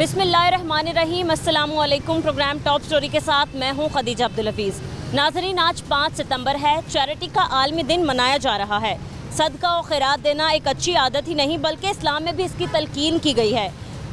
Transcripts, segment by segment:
बिस्मिल्लाहिर्रहमानिर्रहीम, अस्सलामु अलैकुम। प्रोग्राम टॉप स्टोरी के साथ मैं हूं खदीजा अब्दुल हफीज़। नाज़रीन, आज 5 सितंबर है। चैरिटी का आलमी दिन मनाया जा रहा है। सदका और खैरात देना एक अच्छी आदत ही नहीं बल्कि इस्लाम में भी इसकी तलकीन की गई है।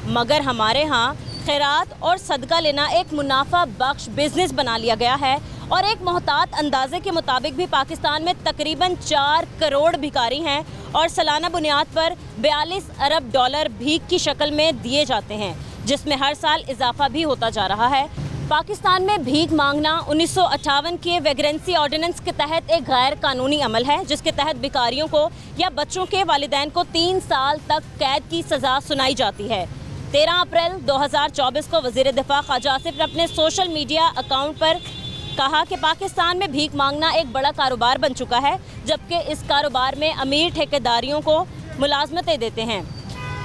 मगर हमारे यहाँ खैरात और सदका लेना एक मुनाफा बख्श बिजनेस बना लिया गया है और एक मोहतात अंदाजे के मुताबिक भी पाकिस्तान में तकरीबन 4 करोड़ भिखारी हैं और सालाना बुनियाद पर 42 अरब डॉलर भीख की शक्ल में दिए जाते हैं, जिसमें हर साल इजाफा भी होता जा रहा है। पाकिस्तान में भीख मांगना 1958 के वेग्रेंसी ऑर्डिनेंस के तहत एक गैर कानूनी अमल है, जिसके तहत भिखारियों को या बच्चों के वालिदैन को 3 साल तक कैद की सज़ा सुनाई जाती है। 13 अप्रैल 2024 को वज़ीर दिफा ख्वाजा आसिफ ने अपने सोशल मीडिया अकाउंट पर कहा कि पाकिस्तान में भीख मांगना एक बड़ा कारोबार बन चुका है, जबकि इस कारोबार में अमीर ठेकेदारियों को मुलाजमतें देते हैं।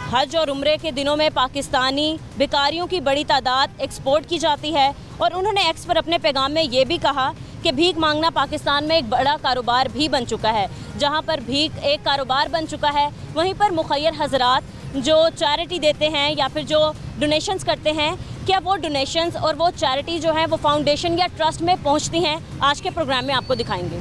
हज और उम्रे के दिनों में पाकिस्तानी भिखारियों की बड़ी तादाद एक्सपोर्ट की जाती है और उन्होंने एक्स पर अपने पैगाम में ये भी कहा कि भीख मांगना पाकिस्तान में एक बड़ा कारोबार भी बन चुका है। जहाँ पर भीख एक कारोबार बन चुका है, वहीं पर मुखय्यर हजरात जो चैरिटी देते हैं या फिर जो डोनेशंस करते हैं, क्या वो डोनेशंस और वो चैरिटी जो है वो फाउंडेशन या ट्रस्ट में पहुंचती हैं? आज के प्रोग्राम में आपको दिखाएंगे।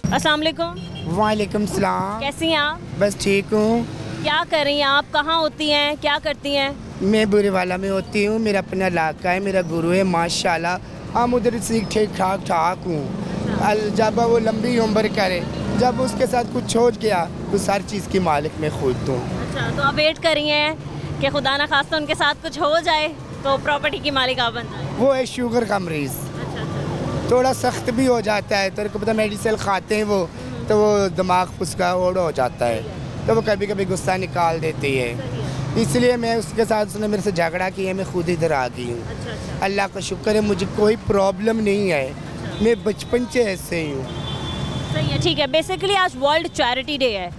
अस्सलाम वालेकुम। वालेकुम सलाम। कैसी हैं आप? बस ठीक हूँ। क्या कर रही हैं आप? कहाँ होती हैं? क्या करती हैं? मैं बुरेवाला में होती हूँ। मेरा अपना इलाका है, मेरा गुरु है माशाल्लाह। हम उधर से ठीक ठाक हूँ। जब वो लंबी उम्र करे, जब उसके साथ कुछ हो गया तो हर चीज़ की मालिक मैं खुद हूँ। अच्छा, तो आप वेट कर रही हैं कि खुदा ना खास्ता उनके साथ कुछ हो जाए तो प्रॉपर्टी की मालिक आप बन जाए? वो है शुगर का मरीज़, थोड़ा सख्त भी हो जाता है। तेरे को पता, मेडिसिन खाते हैं वो, तो वो दिमाग उसका ओढ़ हो जाता है, तो वो कभी कभी गुस्सा निकाल देती है। इसलिए मैं उसके साथ, उसने मेरे से झगड़ा किया, मैं खुद इधर आ गई हूँ। अल्लाह का शुक्र है, मुझे कोई प्रॉब्लम नहीं है। मैं बचपन से ऐसे ही हूँ। सही है, ठीक है। बेसिकली आज वर्ल्ड चैरिटी डे है,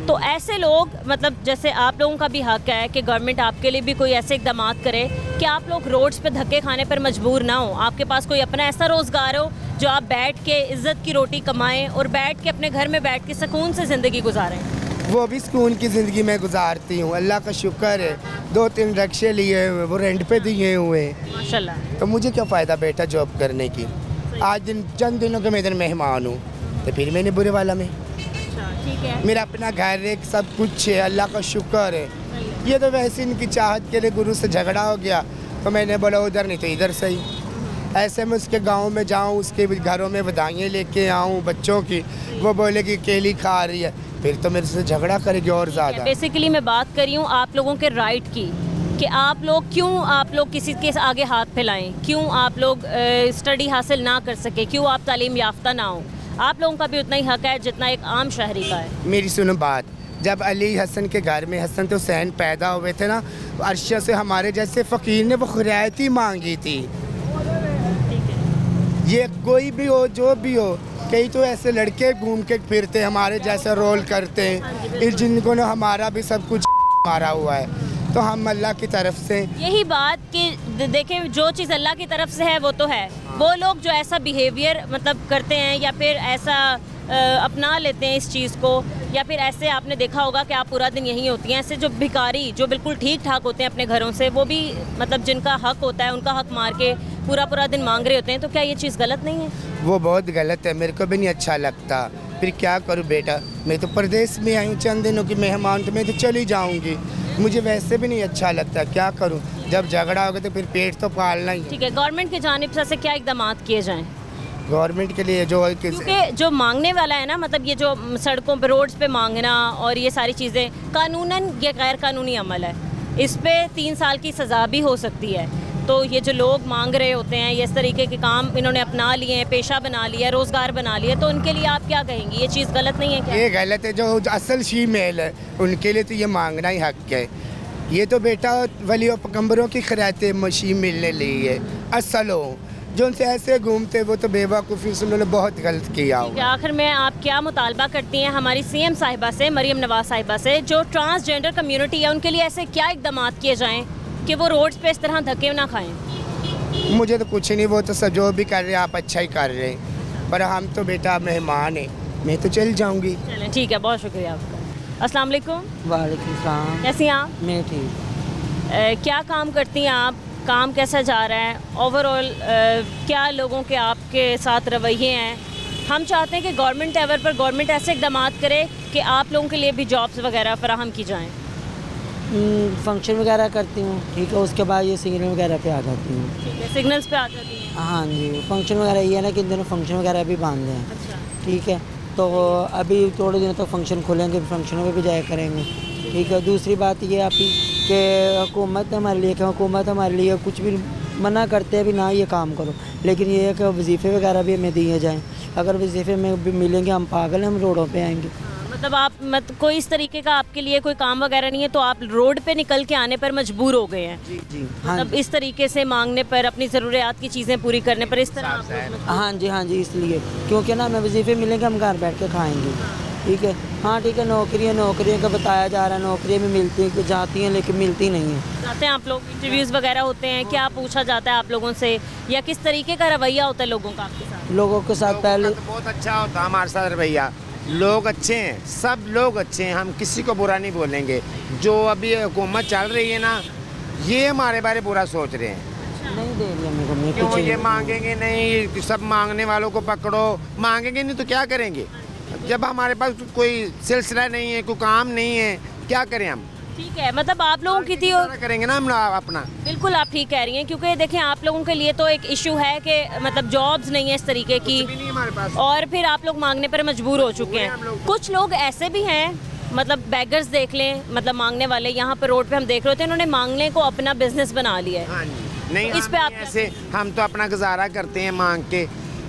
तो ऐसे लोग, मतलब जैसे आप लोगों का भी हक है कि गवर्नमेंट आपके लिए भी कोई ऐसे इकदाम करे कि आप लोग रोड्स पे धक्के खाने पर मजबूर ना हो। आपके पास कोई अपना ऐसा रोज़गार हो जो आप बैठ के इज़्ज़त की रोटी कमाएं और बैठ के अपने घर में बैठ के सुकून से ज़िंदगी गुजारें। वो भी सुकून की ज़िंदगी में गुजारती हूँ, अल्लाह का शुक्र है। 2-3 रिक्शे लिए हुए, वो रेंट पे दिए हुए माशाल्लाह। तो मुझे क्या फ़ायदा बेटा जॉब करने की। आज चंद दिनों के मैं इधर मेहमान हूँ, तो फिर मैंने बुरेवाला में। ठीक है। मेरा अपना घर है, सब कुछ है, अल्लाह का शुक्र है। ये तो वैसे इनकी चाहत के लिए गुरु से झगड़ा हो गया, तो मैंने बोला उधर नहीं तो इधर सही। ऐसे में उसके गांव में जाऊं, उसके घरों में बधाइयाँ लेके आऊं बच्चों की, वो बोले कि केली खा रही है, फिर तो मेरे से झगड़ा करेगी और ज़्यादा। बेसिकली मैं बात कर रही हूँ आप लोगों के राइट की, कि आप लोग किसी के आगे हाथ फैलाएं, क्यों आप लोग स्टडी हासिल ना कर सके, क्यों आप तालीम याफ्ता ना हो। आप लोगों का भी उतना ही हक है जितना एक आम शहरी का है। मेरी सुनो बात, जब अली हसन के घर में हसन तो हुसैन पैदा हुए थे ना, अर्शा से हमारे जैसे फ़कीर ने वो खिरायत ही मांगी थी। ये कोई भी हो, जो भी हो, कई तो ऐसे लड़के घूम के फिरते हमारे जैसा रोल करते हैं, इस जिनको ने हमारा भी सब कुछ मारा हुआ है। तो हम अल्लाह की तरफ से यही बात कि देखें, जो चीज़ अल्लाह की तरफ से है वो तो है। वो लोग जो ऐसा बिहेवियर मतलब करते हैं या फिर ऐसा अपना लेते हैं इस चीज़ को, या फिर ऐसे आपने देखा होगा कि आप पूरा दिन यहीं होती हैं, ऐसे जो भिखारी जो बिल्कुल ठीक ठाक होते हैं अपने घरों से, वो भी मतलब जिनका हक होता है उनका हक मार के पूरा दिन मांग रहे होते हैं, तो क्या ये चीज़ गलत नहीं है? वो बहुत गलत है, मेरे को भी नहीं अच्छा लगता। फिर क्या करूँ बेटा, मैं तो प्रदेश में आई हूँ चंद दिनों की मेहमान, तो मैं तो चली जाऊँगी। मुझे वैसे भी नहीं अच्छा लगता, क्या करूँ, जब झगड़ा होगा तो फिर पेट तो पालना ही। ठीक है, गवर्नमेंट की जानिब से क्या इकदाम किए जाएँ गवर्नमेंट के लिए? क्योंकि जो मांगने वाला है ना, मतलब ये जो सड़कों पे रोड्स पे मांगना और ये सारी चीज़ें कानूनन ये गैर कानूनी अमल है, इस पे 3 साल की सज़ा भी हो सकती है। तो ये जो लोग मांग रहे होते हैं, ये इस तरीके के काम इन्होंने अपना लिए हैं, पेशा बना लिया, रोज़गार बना लिया, तो उनके लिए आप क्या कहेंगी? ये चीज़ गलत नहीं है क्या? ये गलत है। जो असल शीमेल है उनके लिए तो ये मांगना ही हक है। ये तो बेटा वली पैगंबरों की खिरायतें मशीन मिलने ली है। असल हो जो उनसे ऐसे घूमते, वो तो बेवकूफ़ी से उन्होंने बहुत गलत किया। आखिर में आप क्या मुतालबा करती हैं हमारी CM साहिबा से, मरियम नवाज साहिबा से, जो ट्रांसजेंडर कम्युनिटी है उनके लिए ऐसे क्या इकदाम किए जाएँ कि वो रोड्स पे इस तरह धक्के ना खाएं? मुझे तो कुछ नहीं, वो तो सब जो भी कर रहे हैं आप अच्छा ही कर रहे हैं, पर हम तो बेटा मेहमान हैं, मैं तो चल जाऊंगी। चलें ठीक है, बहुत शुक्रिया आपका। अस्सलाम वालेकुम। वालेकुम सलाम। कैसी हैं आप? मैं ठीक। क्या काम करती हैं आप? काम कैसा जा रहा है ओवरऑल? क्या लोगों के आपके साथ रवैये हैं? हम चाहते हैं कि गवर्नमेंट लेवल पर गवर्नमेंट ऐसे इकदाम करे कि आप लोगों के लिए भी जॉब्स वगैरह फराहम की जाएँ। फंक्शन वगैरह करती हूँ, ठीक है, उसके बाद ये सिग्नल वगैरह पे आ जाती हूँ। ठीक है, सिग्नल्स पे आ जाती हैं। हाँ जी, फंक्शन वगैरह ये है ना कि इन दिनों फंक्शन वगैरह भी बांध हैं। अच्छा। ठीक है, तो अभी थोड़े दिनों तक फंक्शन खुलेंगे, फंक्शनों में भी जाया करेंगे। ठीक है, दूसरी बात ये आप ही कि हुकूमत हमारे लिए, हुकूमत हमारे लिए कुछ भी मना करते हैं भी ना ये काम करो, लेकिन ये है कि वजीफ़े वगैरह भी हमें दिए जाएँ। अगर वजीफ़े में भी मिलेंगे हम पागल हैं, हम रोडों पे आएंगे। मतलब आप कोई इस तरीके का आपके लिए कोई काम वगैरह नहीं है तो आप रोड पे निकल के आने पर मजबूर हो गए हैं? जी जी, हाँ मतलब इस तरीके से मांगने पर, अपनी ज़रूरियात की चीज़ें पूरी करने पर इस तरह आप लोग मजबूर। हाँ जी, इसलिए क्योंकि ना हमें वजीफ़े मिलेंगे, हम घर बैठ के खाएँगे। ठीक है, हाँ ठीक है, नौकरियाँ का बताया जा रहा है, नौकरियाँ भी मिलती जाती हैं लेकिन मिलती नहीं हैं। जाते हैं आप लोग, इंटरव्यूज़ वगैरह होते हैं, क्या पूछा जाता है आप लोगों से या किस तरीके का रवैया होता है लोगों का आपके साथ? लोगों के साथ पहले तो बहुत अच्छा होता है हमारे साथ रवैया, लोग अच्छे हैं, सब लोग अच्छे हैं, हम किसी को बुरा नहीं बोलेंगे। जो अभी हुकूमत चल रही है ना, ये हमारे बारे बुरा सोच रहे हैं। नहीं दे रही हमें को, क्यों कुछ ये मांगेंगे नहीं, सब मांगने वालों को पकड़ो, मांगेंगे नहीं तो क्या करेंगे? जब हमारे पास कोई सिलसिला नहीं है, कोई काम नहीं है, क्या करें हम? ठीक है, मतलब आप लोगों की थी करेंगे ना हम अपना। बिल्कुल आप ठीक कह रही हैं, क्योंकि देखें आप लोगों के लिए तो एक इशू है कि मतलब जॉब्स नहीं है इस तरीके की, कुछ भी नहीं हमारे पास। और फिर आप लोग मांगने पर मजबूर हो चुके हैं। कुछ लोग ऐसे भी हैं, मतलब बैगर्स देख लें, मतलब मांगने वाले यहाँ पर रोड पे हम देख रहे होते हैं, उन्होंने मांगने को अपना बिजनेस बना लिया है। हाँ जी, नहीं इस पे आप ऐसे हम तो अपना गुजारा करते हैं, मांग के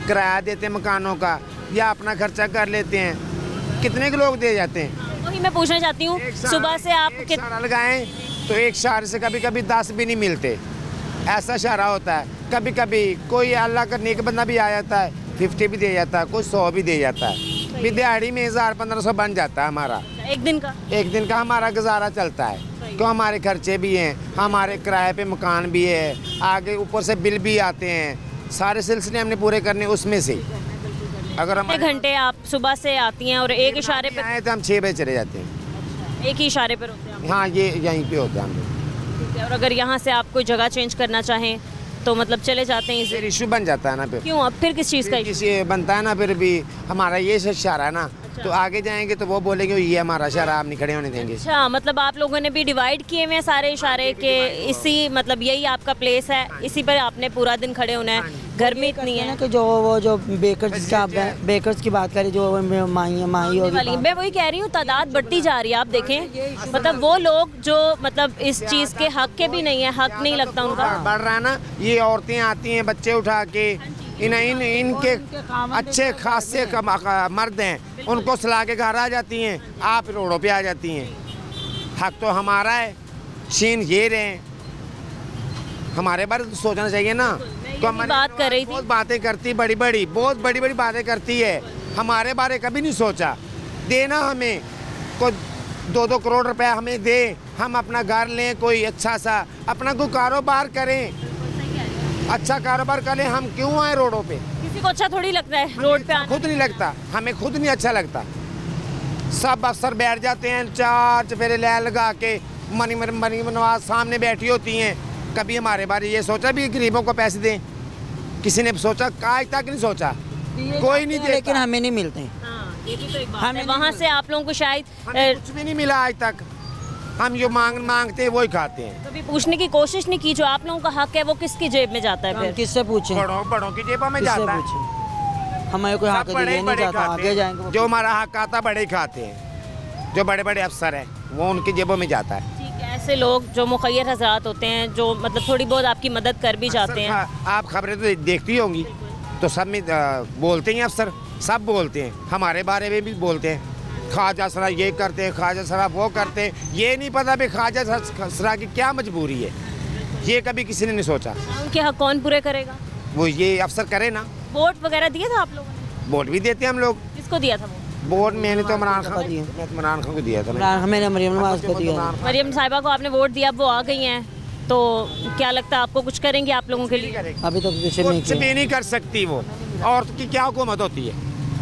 किराया देते हैं मकानों का या अपना खर्चा कर लेते हैं। कितने के लोग दे जाते हैं? वही मैं पूछना चाहती हूँ, सुबह से आप सारा लगाएं तो एक शार से कभी कभी 10 भी नहीं मिलते, ऐसा शारा होता है। कभी कभी कोई अल्लाह का नेक बंदा भी आ जाता है, 50 भी दे जाता है, कोई 100 भी दे जाता है। भी दिहाड़ी में 1000-1500 बन जाता है हमारा एक दिन का हमारा गुजारा चलता है। तो हमारे खर्चे भी हैं, हमारे किराए पे मकान भी है, आगे ऊपर से बिल भी आते हैं, सारे सिलसिले हमने पूरे करने उसमें से। अगर हम घंटे आप सुबह से आती हैं और एक इशारे पे आए तो हम 6 बजे चले जाते हैं। एक ही इशारे पर होते हैं? हाँ, ये यहीं पे होता है हम लोग। ठीक है, और अगर यहाँ से आप कोई जगह चेंज करना चाहें तो मतलब चले जाते हैं? फिर इशू बन जाता है ना। फिर क्यों? अब फिर किस चीज़ का इशू? किसी बनता है ना, फिर भी हमारा ये इशारा है ना। तो आगे जाएंगे तो वो बोलेंगे ये हमारा इशारा, आप नहीं खड़े होने देंगे। अच्छा, मतलब आप लोगों ने भी डिवाइड किए हुए हैं सारे इशारे के, इसी मतलब यही आपका प्लेस है, इसी पर आपने पूरा दिन खड़े होना है। गर्मी इतनी है कि जो बेकर्स की बात करें, जो माही वाली, मैं वही कह रही हूँ, तादाद बढ़ती जा रही है। आप देखें, मतलब वो लोग जो मतलब इस चीज़ के हक के भी नहीं है, हक नहीं लगता उनका, बढ़ रहा है ना। ये औरतें आती हैं बच्चे उठा के, इनके अच्छे खासे मर्द हैं, उनको सला के घर आ जाती हैं, आप रोडों पे आ जाती हैं। हक तो हमारा है, छीन ये रहे। हमारे बारे में तो सोचना चाहिए ना। तो हमारी बात कर रही थी, बहुत बातें करती, बहुत बड़ी बड़ी बातें करती है, हमारे बारे कभी नहीं सोचा। देना हमें कोई 2-2 करोड़ रुपया हमें दे, हम अपना घर लें, कोई अच्छा सा अपना कोई कारोबार करें, अच्छा कारोबार करें। हम क्यों आए रोडों पे? किसी को अच्छा थोड़ी लगता है रोड पे आना? खुद नहीं लगता, हमें खुद नहीं अच्छा लगता। सब अफसर बैठ जाते हैं 4 चफेरे ले लगा के, मनी नवाज सामने बैठी होती हैं। कभी हमारे बारे ये सोचा भी गरीबों को पैसे दें? किसी ने सोचा? आज तक नहीं सोचा, कोई नहीं देता। लेकिन हमें नहीं मिलते। ये भी तो एक बात है। वहाँ से आप लोगों को शायद कुछ भी नहीं मिला आज तक। हम जो मांगते हैं वही खाते हैं। कभी पूछने की कोशिश नहीं की जो आप लोगों का हक है वो किसकी जेब में जाता है? फिर किससे पूछें? बड़ों की जेबों में जाता है। हमें कोई हक नहीं जाता, आगे जाएंगे। जो हमारा हक आता बड़े खाते हैं, जो बड़े बड़े अफसर हैं वो उनकी जेबों में जाता है। ठीक है, ऐसे लोग जो मुखैर हजरात होते हैं, जो मतलब थोड़ी बहुत आपकी मदद कर भी जाते हैं। आप खबरें तो देखती होंगी, तो सब में बोलते हैं अफसर, सब बोलते हैं, हमारे बारे में भी बोलते हैं। ख्वाजा सरा ये करते हैं, ख्वाजा सरा वो करते हैं। ये नहीं पता भी ख्वाजा सरा की क्या मजबूरी है, ये कभी किसी ने नहीं सोचा। उनके हक कौन पूरे करेगा? वो ये अफसर करे ना। वोट वगैरह दिया था आप लोगों ने? वोट भी देते हैं हम लोग। किसको दिया था वोट? मैंने तो इमरान खान को दिया। मैं इमरान खान को दिया था। मैंने मरियम नवाज को दिया। मरियम साहिबा को आपने वोट दिया, वो आ गई हैं, तो क्या लगता है आपको कुछ करेंगे आप लोगों के लिए? अभी तक कुछ नहीं कुछ भी किया। नहीं कर सकती वो। औरत की क्या हुकूमत होती है?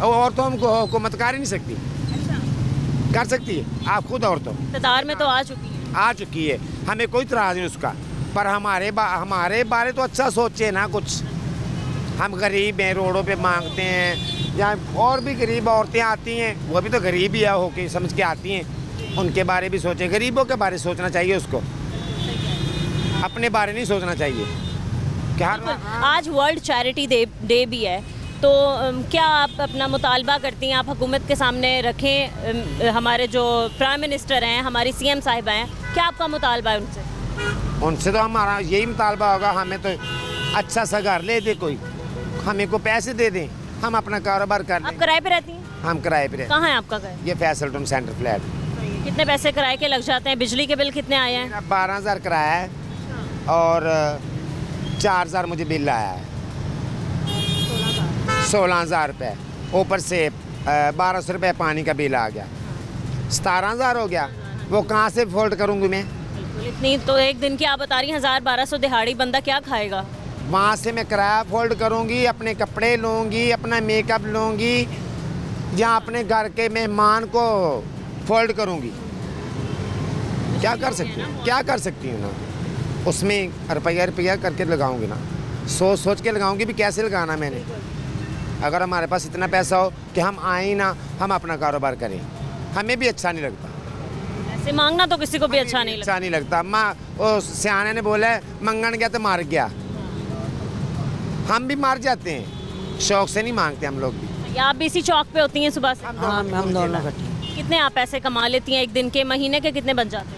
और तो हमको हुकूमत कर ही नहीं सकती। कर सकती है आप खुद और तो इक़्तिदार में तो आ चुकी है। आ चुकी है, हमें कोई इतराज़ नहीं उसका, पर हमारे बारे तो अच्छा सोचे ना कुछ। हम गरीब हैं, रोडों पे मांगते हैं, या और भी गरीब औरतें आती हैं, वो भी तो गरीब ही होके समझ के आती हैं, उनके बारे भी सोचे। गरीबों के बारे सोचना चाहिए उसको, अपने बारे नहीं सोचना चाहिए। क्या आज वर्ल्ड चैरिटी डे भी है, तो क्या आप अपना मुतालबा करती हैं, आप हुकूमत के सामने रखें? हमारे जो प्राइम मिनिस्टर हैं, हमारी CM साहिबा हैं, क्या आपका मुतालबा है उनसे? उनसे तो हमारा यही मुतालबा होगा, हमें तो अच्छा सा घर ले दे कोई, हमें को पैसे दे दें, हम अपना कारोबार कर आप लें। किराए पे रहती हैं? हम किराए पे रहते हैं। कहाँ है आपका घर? ये फैसल टाउन सेंटर फ्लैट। कितने पैसे किराए के लग जाते हैं? बिजली के बिल कितने आए हैं? मेरा 12,000 किराया है और 4,000 मुझे बिल आया है। 16,000 रुपये, ऊपर से 1,200 रुपये पानी का बिल आ गया, 17,000 हो गया। वो कहाँ से फोल्ड करूँगी मैं? इतनी तो एक दिन की आप बता रही हैं, 1,000-1,200 दिहाड़ी बंदा क्या खाएगा? वहाँ से मैं किराया फोल्ड करूँगी, अपने कपड़े लूँगी, अपना मेकअप लूँगी, या अपने घर के मेहमान को फोल्ड करूँगी। क्या कर सकती हूँ? क्या कर सकती हूँ ना, उसमें रुपया करके लगाऊँगी ना, सोच सोच के लगाऊँगी भी कैसे लगाना मैंने। अगर हमारे पास इतना पैसा हो कि हम आए ना, हम अपना कारोबार करें, हमें भी अच्छा नहीं लगता। ऐसे मांगना तो किसी को भी अच्छा नहीं लगता। अच्छा नहीं लगता। माँ वो सियाने ने बोला है, मंगन गया तो मार गया। हम भी मार जाते हैं, शौक से नहीं मांगते हम लोग भी। या आप भी इसी चौक पे होती हैं सुबह से? हाँ, हम दोनों इकट्ठे। कितने आप पैसे कमा लेती हैं एक दिन के? महीने के कितने बच जाते हैं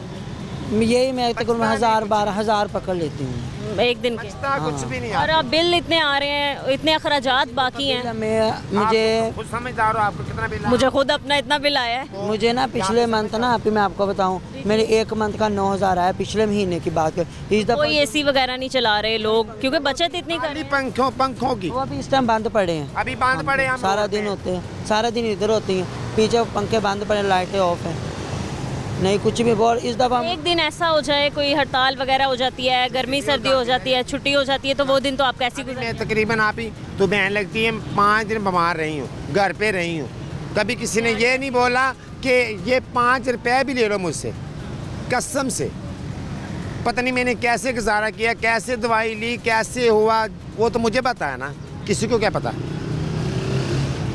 यही मैं तकरीबन 1,000-12,000 पकड़ लेती हूँ एक दिन के? बचता कुछ भी नहीं और अब बिल इतने आ रहे हैं, इतने अखराजात बाकी हैं। मुझे खुद समझदार हो, आपको कितना बिल? मुझे खुद अपना इतना बिल आया है। मुझे ना पिछले मंथ ना, अभी मैं आपको बताऊं, मेरे एक मंथ का 9,000 आया पिछले महीने की बात है। इस दफा कोई AC वगैरह नहीं चला रहे लोग, क्योंकि बचत इतनी कर रहे हैं। पंखों की वो अभी इस टाइम बंद पड़े हैं, अभी बांध पड़े हम सारा दिन होते हैं, सारा दिन इधर होती हैं, पीछे पंखे बंद पड़े, लाइटें ऑफ हैं, नहीं कुछ भी बोल। इस दफ़ा एक दिन ऐसा हो जाए, कोई हड़ताल वगैरह हो जाती है, गर्मी सर्दी हो जाती है, छुट्टी हो जाती है, तो वो दिन तो आप कैसी मैं गुजारते तकरीबन आप ही तो बहन लगती है, 5 दिन बीमार रही हूँ, घर पे रही हूँ। कभी किसी ने ये नहीं बोला कि ये 5 रुपये भी ले लो मुझसे, कसम से। पता नहीं मैंने कैसे गुजारा किया, कैसे दवाई ली, कैसे हुआ, वो तो मुझे पता है ना, किसी को क्या पता।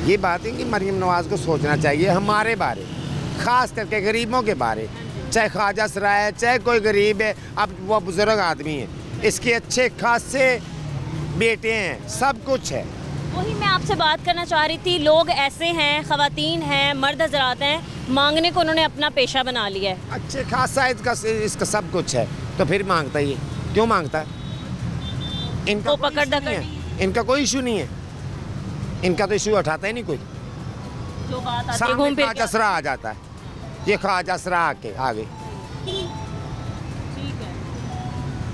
ये बात है कि मरीम नवाज़ को सोचना चाहिए हमारे बारे, ख़ास करके गरीबों के बारे। चाहे ख्वाजा सराय है, चाहे कोई गरीब है, अब वो बुज़ुर्ग आदमी है, इसके अच्छे खासे बेटे हैं, सब कुछ है। वही मैं आपसे बात करना चाह रही थी। लोग ऐसे हैं, ख़वातीन हैं, मर्द हजरात हैं, मांगने को उन्होंने अपना पेशा बना लिया है। अच्छे खासा इसका सब कुछ है, तो फिर मांगता ही है। क्यों मांगता है? इनका वो कोई पकड़ issue दकड़ नहीं नहीं है, इनका कोई इशू नहीं है, इनका तो इशू उठाता ही नहीं कोई। जो बात आती है सामने घूम फिर ख्वाजा के। सरा आ जाता है, ये ख्वाजा सरा आके आ गई। ठीक है,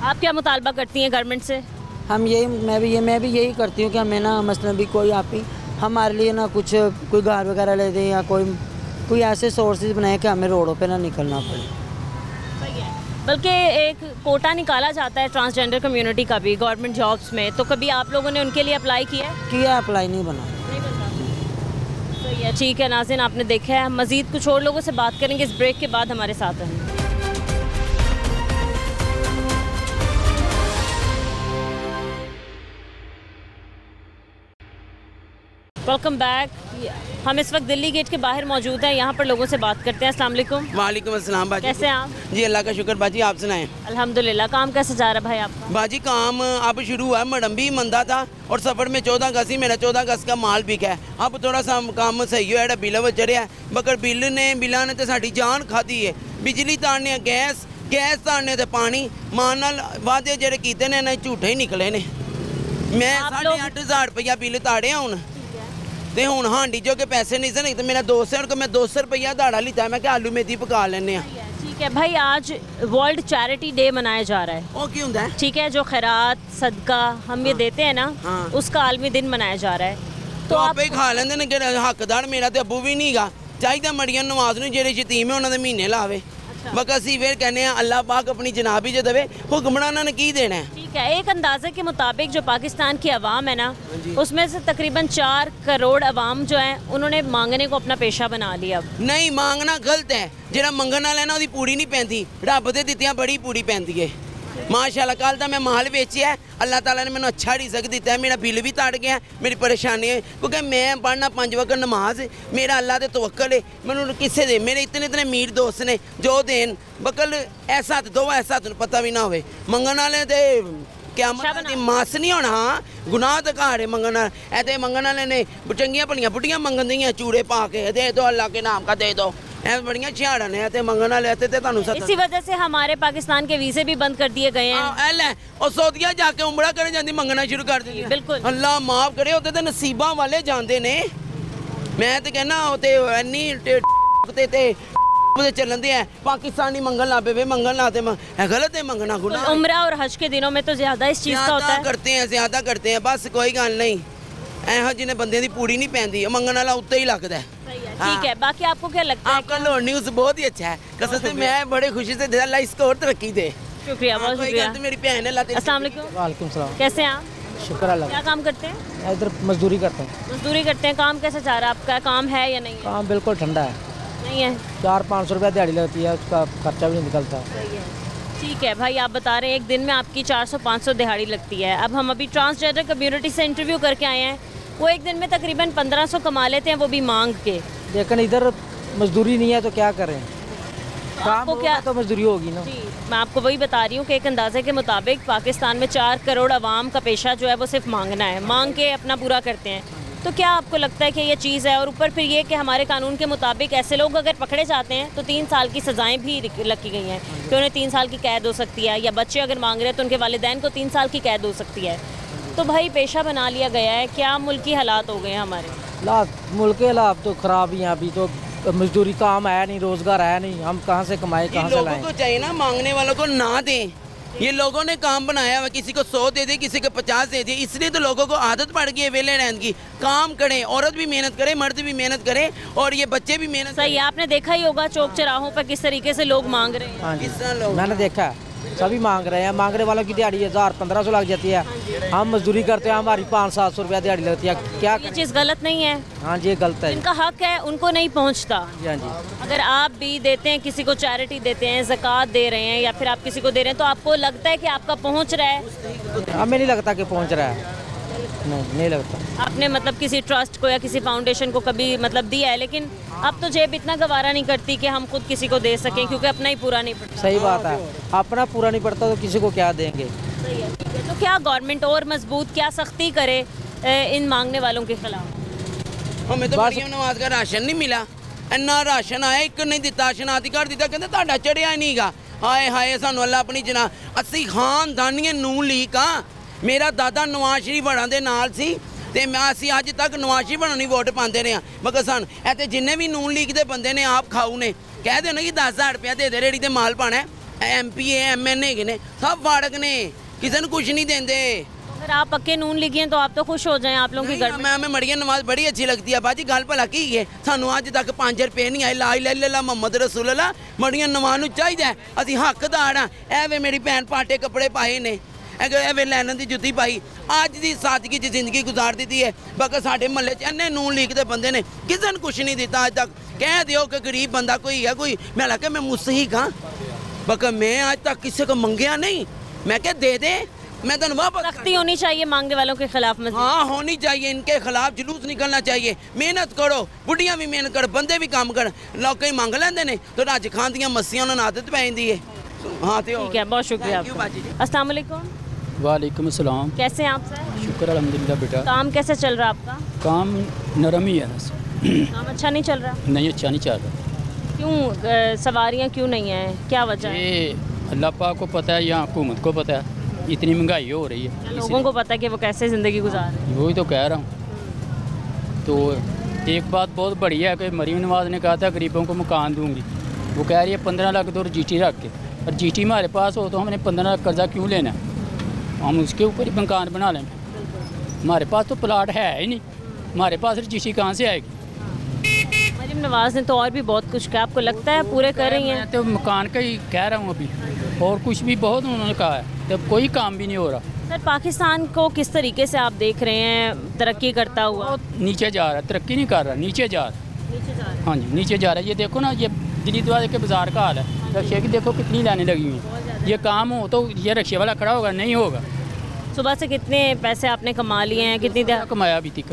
आप क्या मुतालबा करती हैं गवर्नमेंट से? हम यही मैं भी यही करती हूँ कि हमें ना मसलन भी कोई आप ही हमारे लिए ना कुछ कोई घर वगैरह ले दें, या कोई ऐसे सोर्सेज बनाए कि हमें रोडों पे ना निकलना पड़े। सही है। बल्कि एक कोटा निकाला जाता है ट्रांसजेंडर कम्युनिटी का भी गवर्नमेंट जॉब्स में, तो कभी आप लोगों ने उनके लिए अप्लाई किया है? किया, अप्लाई नहीं बना। सही है, ठीक है नाज़रीन, आपने देखा है। हम मज़ीद कुछ और लोगों से बात करेंगे इस ब्रेक के बाद। हमारे साथ रहें। Welcome back. हम इस वक्त दिल्ली गेट के बाहर मौजूद हैं, यहाँ पर लोगों से बात करते हैं। अस्सलाम वालेकुम। वालेकुम अस्सलाम बाजी। कैसे हैं आप? जी अल्लाह का शुक्र बाजी, आप सुनाएं। अल्हम्दुलिल्लाह। काम कैसे जा रहा है भाई आपका? बाजी काम अब शुरू हुआ है, मडम्बी मंदा था और सफ़र में 14 अगस्त ही मेरा 14 अगस्त का माल बिका है। अब थोड़ा सा काम सही होया, बिल चढ़िया, मगर बिल ने तो साड़ी जान खाधी है। बिजली ताड़ने गैस ताड़ने तो पानी मान नाल वादे जेह्ड़े कीते ने ना झूठे ही निकले ने। मैं 8,500 रुपया बिल ताड़िया हूँ, ते हुण हांडी जो के पैसे नहीं सन, तो मेरा दोस्त है, मैं 200 रुपया दाड़ा लिता है, मैं क्या आलू मेथी पका लेने। ठीक है भाई, आज वर्ल्ड चैरिटी डे मनाया जा रहा है। वो क्यों होता है? ठीक है, जो खैरात सदका हम ये देते हैं ना, हाँ। उसका आलमी दिन मनाया जा रहा है। तो आप ही खा लेंदे ने कि हकदार मेरा तो अबू भी नहीं गा चाहिए। मड़ियां नवाज नूं जेह्ड़े यतीम है उन्होंने महीने लावे। बक असी फिर कहने अल्लाह पाक अपनी जनाब ही जो देवे, हुक्मराना ने की देना है। ठीक है, एक अंदाजे के मुताबिक जो पाकिस्तान की आवाम है ना, उसमें से तकरीबन 4 करोड़ आवाम जो है उन्होंने मांगने को अपना पेशा बना लिया। नहीं, मांगना गलत है। ਜਿਹੜਾ ਮੰਗਣ ਵਾਲਾ ਨਾ ਉਹਦੀ ਪੂਰੀ ਨਹੀਂ ਪੈਂਦੀ, ਰੱਬ ਦੇ ਦਿੱਤਿਆਂ ਬੜੀ ਪੂਰੀ ਪੈਂਦੀ ਏ। माशाल्लाह कल का मैं माल बेचिया है, अल्लाह ताला ने मैंने अच्छा रिज़्क दिता है, मेरा बिल भी तड़ गया, मेरी परेशानी है क्योंकि मैं पढ़ना 5 वक्त नमाज, मेरा अल्लाह ते तवक्कल है, मैंने किसे दे, मेरे इतने इतने अमीर दोस्त ने जो देन बकल ऐसा दो ऐसा पता भी ना हो मंगन वाले तो क्या मास नहीं होना। हाँ, गुनाह तो घर है मंगन ऐसे मंगन वाले ने चंगियां भलियां बुढ़ियां मंगन दियां चूड़े पा के दे दो अल्लाह के नाम का दे दो, बड़ियां छियाड़न है मंगन वाले। इसी वजह से हमारे पाकिस्तान के वीज़े भी बंद कर दिए गए हैं। और सऊदिया जाके उमरा करने जाती मंगना शुरू कर दी। बिल्कुल, अल्लाह माफ करे, होते तो नसीबा वाले जाते ने। मैं तो कहना चलन दे है पाकिस्तानी मंगन ला पे मंगन लाते गलत है मंगना गुनाह। उमरा और हज के दिनों में तो ज्यादा इस चीज़ का होता है, ज्यादा करते हैं। बस कोई गल नहीं, ऐसा जिन्हें बंदे की पूरी नहीं पैंदी मंगन वाला उत्ते ही लगता है। ठीक है, बाकी आपको क्या लगता है? आपका लो न्यूज़ बहुत ही अच्छा है, कसम से मैं बड़े खुशी से अल्लाह इसको और तरक्की दे। शुक्रिया, बहुत शुक्रिया। मेरी बहन है। अस्सलाम वालेकुम। वालेकुम सलाम। कैसे हैं आप? शुक्र अल्लाह। क्या काम करते हैं? इधर मजदूरी करता हूँ। मजदूरी करते हैं। काम कैसे जा रहा है आपका? काम है या नहीं है? काम बिल्कुल ठंडा है, नहीं है। 400-500 रुपया दिहाड़ी लगती है, उसका खर्चा भी नहीं निकलता। ठीक है भाई, आप बता रहे हैं एक दिन में आपकी 400-500 दिहाड़ी लगती है। अब हम अभी ट्रांसजेंडर कम्युनिटी से इंटरव्यू करके आए हैं, वो एक दिन में तकरीबन 1500 कमा लेते हैं, वो भी मांग के। लेकिन इधर मजदूरी नहीं है तो क्या करें, काम को क्या तो मजदूरी होगी ना। जी, मैं आपको वही बता रही हूँ कि एक अंदाजे के मुताबिक पाकिस्तान में 4 करोड़ आवाम का पेशा जो है वो सिर्फ मांगना है, मांग के अपना पूरा करते हैं। तो क्या आपको लगता है कि ये चीज़ है? और ऊपर फिर ये कि हमारे कानून के मुताबिक ऐसे लोग अगर पकड़े जाते हैं तो 3 साल की सज़ाएं भी रखी गई हैं कि उन्हें 3 साल की कैद हो सकती है, या बच्चे अगर मांग रहे हैं तो उनके वालिदैन को 3 साल की कैद हो सकती है। तो भाई पेशा बना लिया गया है, क्या मुल्की हालात हो गए हैं हमारे? मुल्क के हालात तो ख़राब ही हैं। अभी तो मजदूरी काम है नहीं, रोज़गार है नहीं, हम कहाँ से कमाए, कहाँ से लाएं? लोगों को चाहिए ना, मांगने वालों को ना दें। ये लोगों ने काम बनाया हुआ, किसी को 100 दे दे, किसी को 50 दे दे, इसलिए तो लोगों को आदत पड़ गई है वेले रहने की। काम करें, औरत भी मेहनत करे, मर्द भी मेहनत करे, और ये बच्चे भी मेहनत सही। आपने देखा ही होगा चौक चौराहों पर किस तरीके से लोग मांग रहे हैं। हाँ जी, किस तरह लोग मैंने देखा है, सभी मांग रहे हैं। मांगने वालों की दिहाड़ी 1000-1500 लग जाती है, हम मजदूरी करते हैं, हमारी 500-700 रुपया दिहाड़ी लगती है। क्या ये चीज़ गलत नहीं है? हाँ जी, ये गलत है। इनका हक है, उनको नहीं पहुंचता। हाँ जी, अगर आप भी देते हैं, किसी को चैरिटी देते हैं, ज़कात दे रहे हैं, या फिर आप किसी को दे रहे हैं, तो आपको लगता है कि आपका पहुंच रहा है? हमें नहीं लगता कि पहुंच रहा है, नहीं लगता। आपने मतलब किसी ट्रस्ट को या किसी फाउंडेशन को कभी मतलब दिया है, लेकिन अब तो जेब इतना गवारा नहीं करती कि हम खुद किसी को दे सकें, क्योंकि अपना ही पूरा नहीं पड़ता। सही बात है, अपना पूरा नहीं पड़ता तो किसी को क्या देंगे। सही है, ठीक है। तो क्या गवर्नमेंट और मजबूत, क्या सख्ती करे इन मांगने वालों के खिलाफ? हमें तो मरियम नवाज का राशन नहीं मिला, इन्ना राशन आया, एक नहीं दिता, शनाधिकार दिता, कहते ਤੁਹਾਡਾ चढ़िया ही नहीं गा। हाय हाय, सानू अल्लाह अपनी जना, असी खानदानी नून लीग हाँ। मेरा दादा नवाज शरीफ बड़ा दे नाल सी, ते मैं असी अज तक नवाज शरीफ बड़ा नहीं वोट पाते रहे हैं। मगर सन ऐसे जिन्ने भी नून लीग के बंदे ने, आप खाऊ ने कह दे ना कि 10,000 रुपया दे दे रेड़ी ते माल पाना है, MP MNA ने सब फाड़क ने, किसी ने कुछ नहीं देंगे। अगर आप पक्के नून लीगी हैं तो आप तो खुश हो जाएं, आप लोगों की गवर्नमेंट। मैं मरियम नवाज बड़ी अच्छी लगती है बाजी, गल भला की है, सानू अज तक 5 रुपये नहीं आए। ला इलाहा इल्लल्लाह मुहम्मद रसूल अल्लाह, मरियम नवाज नूं चाहिए, असीं हकदार हाँ। एवे मेरी भैन पाटे कपड़े पाए ने, एवे लैलन की जुत्ती पाई, अज की सादगी च जिंदगी गुजार दी है। बाकी साढ़े महल्ले च इन्ने नून लीग के बंदे ने किसी ने कुछ नहीं दिता अज तक। कह दियो कि गरीब बंदा कोई है, कोई मैं लगा मैं मुस्तहिक हाँ, बाकी मैं अज तक किसी को मंगया नहीं। मैं क्या दे दे, मैं तो वापस। सख्ती होनी चाहिए मांगने वालों के खिलाफ। हाँ होनी चाहिए, इनके खिलाफ जुलूस निकलना चाहिए। मेहनत करो, बुढ़िया भी मेहनत कर, बंदे भी काम कर, लोग मांग लेंदे ने तो रज खान दियां मस्सियां उन्होंने आदत पै जाती है। हाँ तो ठीक है, बहुत शुक्रिया। अस्सलाम वालेकुम। वालेकुम अस्सलाम। कैसे हैं आप सर? शुक्र अल्हम्दुलिल्लाह बेटा। काम कैसे चल रहा है आपका? काम नरम ही है बस। काम अच्छा नहीं चल रहा? नहीं, अच्छा नहीं चल रहा। क्यों? सवारियाँ क्यों नहीं हैं, क्या वजह है? ये अल्लाह पाक को पता है या हुकूमत को पता है, इतनी महंगाई हो रही है। लोगों को पता है कि वो कैसे ज़िंदगी गुजार रहे हैं। वही तो कह रहा हूँ। तो एक बात बहुत बढ़िया है कि मरियम नवाज ने कहा था गरीबों को मकान दूंगी, वो कह रही है 15 लाख तो GT रख के, और GT हमारे पास हो तो हमने 15 लाख कर्जा क्यों लेना है, हम उसके ऊपर ही मकान बना लें। हमारे पास तो प्लाट है ही नहीं, हमारे पास GT कहाँ से आएगी? मरीम नवाज ने तो और भी बहुत कुछ कहा, आपको लगता है पूरे कर रही हैं? मैं तो मकान का ही कह रहा हूँ अभी, और कुछ भी बहुत उन्होंने कहा है, तब कोई काम भी नहीं हो रहा। सर पाकिस्तान को किस तरीके से आप देख रहे हैं तरक्की करता हुआ? बहुत नीचे जा रहा है, तरक्की नहीं कर रहा, नीचे जा रहा है। नीचे जा रहा है। हाँ जी, नीचे जा रहा है। ये देखो ना, ये दिल्ली दरवाजे के बाज़ार का हाल है, रक्शे की देखो कितनी लाइनें लगी हुई हैं। ये काम हो तो ये रक्शे वाला खड़ा होगा, नहीं होगा। सुबह से कितने पैसे आपने कमा लिए हैं, कितनी क्या देर कमाया अभी तक?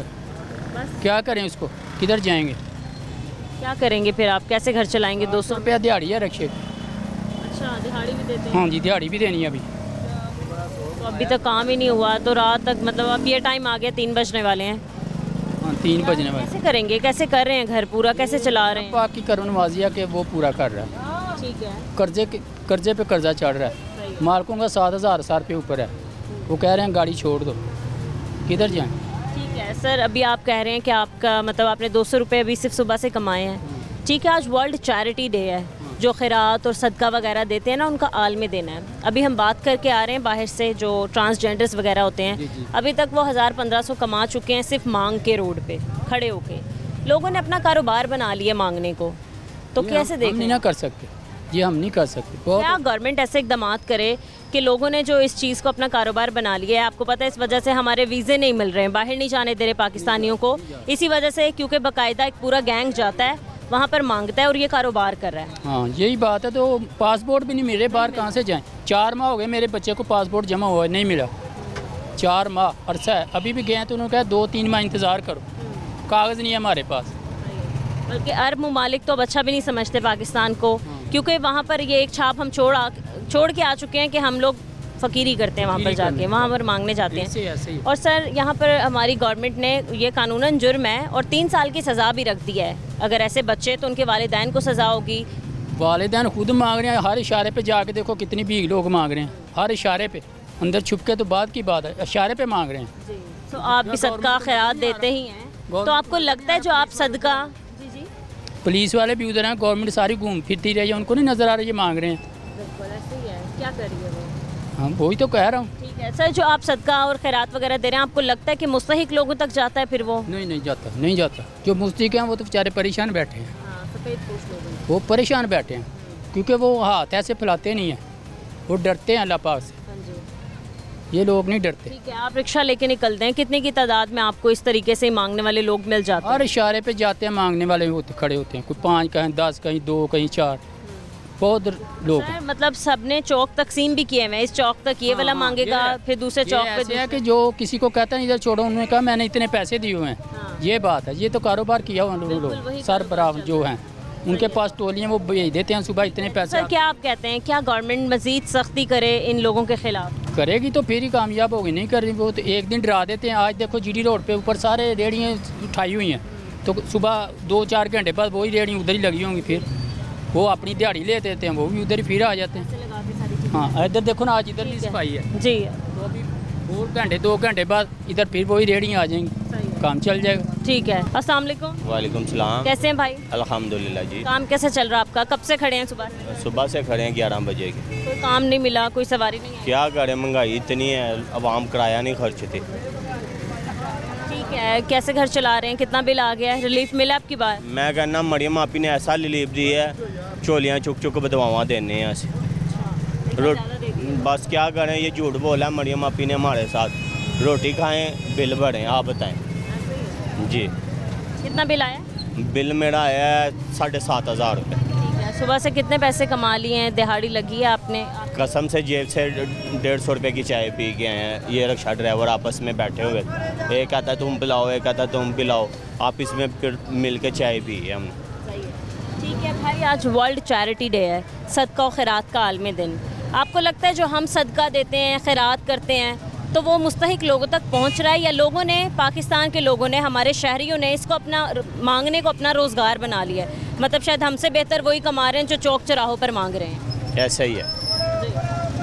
बस क्या करें उसको, किधर जाएंगे? क्या करेंगे फिर आप, कैसे घर चलाएंगे? 200 रुपया दिहाड़ी है रक्शे की। अच्छा, दिहाड़ी भी देते हैं? हाँ जी, दिहाड़ी भी देनी है अभी। तो अभी तक काम ही नहीं हुआ, तो रात तक मतलब अब ये टाइम आ गया, 3 बजने वाले हैं। हाँ, 3 बजने वाले। कैसे करेंगे, कैसे कर रहे हैं घर पूरा, कैसे चला रहे हैं? बाकी करुण वाजिया के वो पूरा कर रहा है। ठीक है, कर्जे पे कर्जा चढ़ रहा है, मालकों का 7,000 रुपये ऊपर है। वो कह रहे हैं गाड़ी छोड़ दो, किधर जाएं? ठीक है सर, अभी आप कह रहे हैं कि आपका मतलब आपने 200 रुपये अभी सिर्फ सुबह से कमाए हैं। ठीक है, आज वर्ल्ड चैरिटी डे है, जो खैरात और सदका वगैरह देते हैं ना, उनका आलमी देना है। अभी हम बात करके आ रहे हैं बाहर से, जो ट्रांसजेंडर्स वगैरह होते हैं, अभी तक वो 1000-1500 कमा चुके हैं सिर्फ मांग के रोड पे खड़े होके। लोगों ने अपना कारोबार बना लिया मांगने को, तो कैसे हम देखें? नहीं ना कर सकते, ये हम नहीं कर सकते। बहुत क्या गवर्नमेंट ऐसे इकदाम करे कि लोगों ने जो इस चीज़ को अपना कारोबार बना लिया है, आपको पता है इस वजह से हमारे वीज़े नहीं मिल रहे हैं, बाहर नहीं जाने दे रहे पाकिस्तानियों को, इसी वजह से, क्योंकि बाकायदा एक पूरा गैंग जाता है वहाँ पर मांगता है और ये कारोबार कर रहा है। हाँ, यही बात है। तो पासपोर्ट भी नहीं मिल रहे, बाहर कहाँ से जाएं? 4 माह हो गए मेरे बच्चे को पासपोर्ट जमा हुआ है, नहीं मिला। 4 माह अरसा है, अभी भी गए तो उन्होंने कहा 2-3 माह इंतज़ार करो, कागज़ नहीं है हमारे पास। बल्कि अरब ममालिक तो अब अच्छा भी नहीं समझते पाकिस्तान को, क्योंकि वहाँ पर ये एक छाप हम छोड़ के आ चुके हैं कि हम लोग फ़कीरी करते हैं वहाँ पर जाके, वहाँ पर मांगने जाते हैं। और सर यहाँ पर हमारी गवर्नमेंट ने ये कानूनन जुर्म है और 3 साल की सज़ा भी रख दी है। अगर ऐसे बच्चे तो उनके वालिदैन को सज़ा होगी। वालिदैन खुद मांग रहे हैं, हर इशारे पे जाके देखो कितनी भीख लोग मांग रहे हैं, हर इशारे पे। अंदर छुप के तो बात की बात है, इशारे पे मांग रहे हैं। तो आप भी सदका खैरात देते ही हैं, तो आपको लगता है जो आप सदका, पुलिस वाले भी उधर हैं, गवर्नमेंट सारी घूम फिरती रही है, उनको नहीं नज़र आ रही है मांग रहे हैं। बिल्कुल ऐसे ही है, क्या कर रही है वो? हाँ, वही तो कह रहा हूँ। ठीक है सर, जो आप सदका और खैरात वगैरह दे रहे हैं, आपको लगता है कि मुस्तहिक लोगों तक जाता है फिर वो? नहीं जाता, नहीं जाता। जो मुस्तहिक हैं वो तो बेचारे परेशान बैठे हैं। हाँ, सफ़ेद पोश लोग हैं। वो परेशान बैठे हैं, क्योंकि वो हाथ ऐसे फैलाते नहीं हैं, वो डरते हैं अल्लाह पाक से। हाँ जी। ये लोग नहीं डरते। ठीक है, आप रिक्शा लेके निकलते हैं, कितने की तादाद में आपको इस तरीके से मांगने वाले लोग मिल जाते हैं? हर इशारे पे जाते हैं मांगने वाले होते, खड़े होते हैं, कोई 5 कहीं 10 कहीं 2 कहीं 4, बहुत लोग। सर मतलब सबने चौक तकसीम भी किए हैं, इस चौक तक ये वाला मांगेगा, फिर दूसरे चौक पे ऐसे है कि जो किसी को कहता है इधर छोड़ो, उन्होंने कहा मैंने इतने पैसे दिए हुए हैं। हाँ। ये बात है, ये तो कारोबार किया हुआ लोग सरबराह जो हैं, उनके पास टोलियाँ, वो भेज देते हैं सुबह इतने पैसे। सर क्या आप कहते हैं, क्या गवर्नमेंट मजीद सख्ती करे इन लोगों के खिलाफ? करेगी तो फिर ही कामयाब होगी, नहीं करेगी वो तो एक दिन डरा देते हैं। आज देखो जीडी रोड पे ऊपर सारे रेहड़ियाँ उठाई हुई हैं, तो सुबह 2-4 घंटे बाद वही रेहड़ियाँ उधर ही लगी होंगी, फिर वो अपनी दिहाड़ी ले देते हैं, वो भी उधर ही फिर आ जाते हैं। हाँ, इधर देखो ना, आज इधर भी सफाई है जी, तो अभी 2 घंटे बाद इधर फिर वही रेहड़ियाँ आ जाएंगी, काम चल जाएगा। ठीक है। अस्सलाम वालेकुम। वालेकुम सलाम। कैसे हैं भाई? अल्हम्दुलिल्लाह जी। काम कैसे चल रहा है आपका? कब से खड़े हैं सुबह से? सुबह से खड़े हैं 11 बजे के। कोई काम नहीं मिला, कोई सवारी नहीं आई? क्या करें, महंगाई इतनी है, अवाम किराया नहीं खर्चते। ठीक है, कैसे घर चला रहे हैं? कितना बिल आ गया है? रिलीफ मिला आपकी बार? मैं कहना मरियम आपी ने ऐसा रिलीफ दी है, झोलियाँ चुक चुक बदवावा देने हैं अस बस क्या करें, ये झूठ बोला है मरियम आपी ने हमारे साथ। रोटी खाएं बिल भरें, आप बताएं जी। कितना बिल आया? बिल मेरा आया है 7,500 रुपये। ठीक है, सुबह से कितने पैसे कमा लिए हैं? दिहाड़ी लगी है आपने? कसम से जेब से 150 रुपये की चाय पी के आए हैं। ये रिक्शा ड्राइवर आपस में बैठे हुए, एक कहता तुम पिलाओ, एक कहता तुम पिलाओ, आपस में फिर मिल के चाय पी है हमने। ठीक है भाई, आज वर्ल्ड चैरिटी डे है, सदका और खैरात का आलमी दिन। आपको लगता है जो हम सदका देते हैं, खैरात करते हैं, तो वो मुस्तहिक लोगों तक पहुंच रहा है, या लोगों ने, पाकिस्तान के लोगों ने, हमारे शहरियों ने इसको अपना मांगने को अपना रोज़गार बना लिया है? मतलब शायद हमसे बेहतर वही कमा रहे हैं जो चौक चौराहों पर मांग रहे हैं। ऐसा ही है,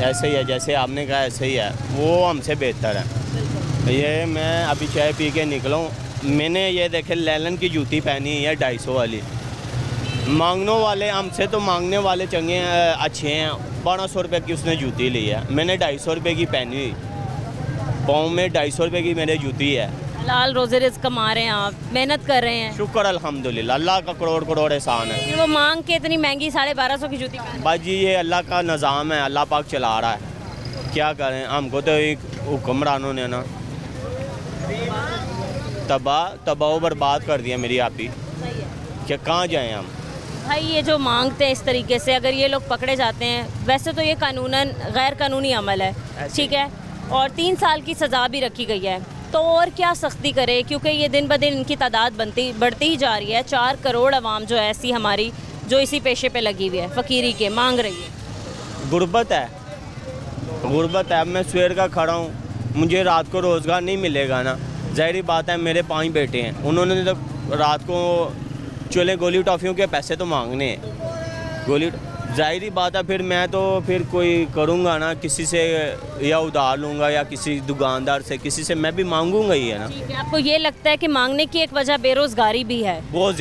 ऐसे ही है, जैसे आपने कहा ऐसे ही है, वो हमसे बेहतर है। ये मैं अभी चाय पी के निकला हूँ, मैंने ये देखे लैलन की जूती पहनी है 250 वाली। मांगने वाले हमसे तो मांगने वाले चंगे अच्छे हैं। 1200 रुपये की उसने जूती ली है, मैंने 250 रुपये की पहनी हुई, पाँव में 250 रुपये की मेरी जूती है, लाल रोज़े रिज़्क़ कमा रहे हैं आप, मेहनत कर रहे हैं, शुक्र अल्हम्दुलिल्लाह, अल्लाह का करोड़ करोड़ एहसान है। फिर वो मांग के इतनी महंगी 1250 की जूती पहन। भाई जी ये अल्लाह का निज़ाम है, अल्लाह पाक चला रहा है, क्या करें, हमको तो एक हुक्मरानों ने ना तबाह बर्बाद कर दिया मेरी आपी, कि कहाँ जाएं हम। भाई ये जो मांगते हैं इस तरीके से, अगर ये लोग पकड़े जाते हैं, वैसे तो ये कानूनन गैर कानूनी अमल है, ठीक है, और 3 साल की सज़ा भी रखी गई है, तो और क्या सख्ती करे, क्योंकि ये दिन ब दिन इनकी तादाद बढ़ती ही जा रही है। 4 करोड़ आवाम जो है ऐसी हमारी जो इसी पेशे पे लगी हुई है, फ़कीरी के, मांग रही है। गुर्बत है, मैं सवेर का खड़ा हूँ, मुझे रात को रोज़गार नहीं मिलेगा ना, ज़ाहिर बात है, मेरे 5 बेटे हैं, उन्होंने तो रात को चले गोली टॉफ़ियों के पैसे तो मांगने हैं, गोली, ज़ाहिर बात है, फिर कोई करूँगा ना, किसी से या उधार लूँगा या किसी दुकानदार से, किसी से मैं भी मांगूँगा ही है ना। ठीक है, आपको ये लगता है कि मांगने की एक वजह बेरोज़गारी भी है? बहुत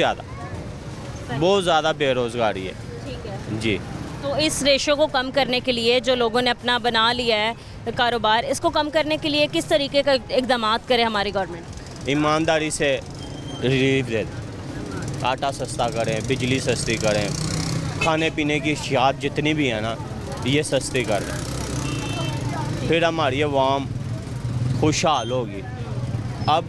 ज़्यादा बेरोज़गारी है। ठीक है जी। तो इस रेशो को कम करने के लिए जो लोगों ने अपना बना लिया है कारोबार, इसको कम करने के लिए किस तरीके का इक़दाम करे हमारी गवर्नमेंट? ईमानदारी से रिलीफ दे, आटा सस्ता करें, बिजली सस्ती करें, खाने पीने की अशियात जितनी भी है ना ये सस्ती कर दें, फिर हमारी अवाम खुशहाल होगी। अब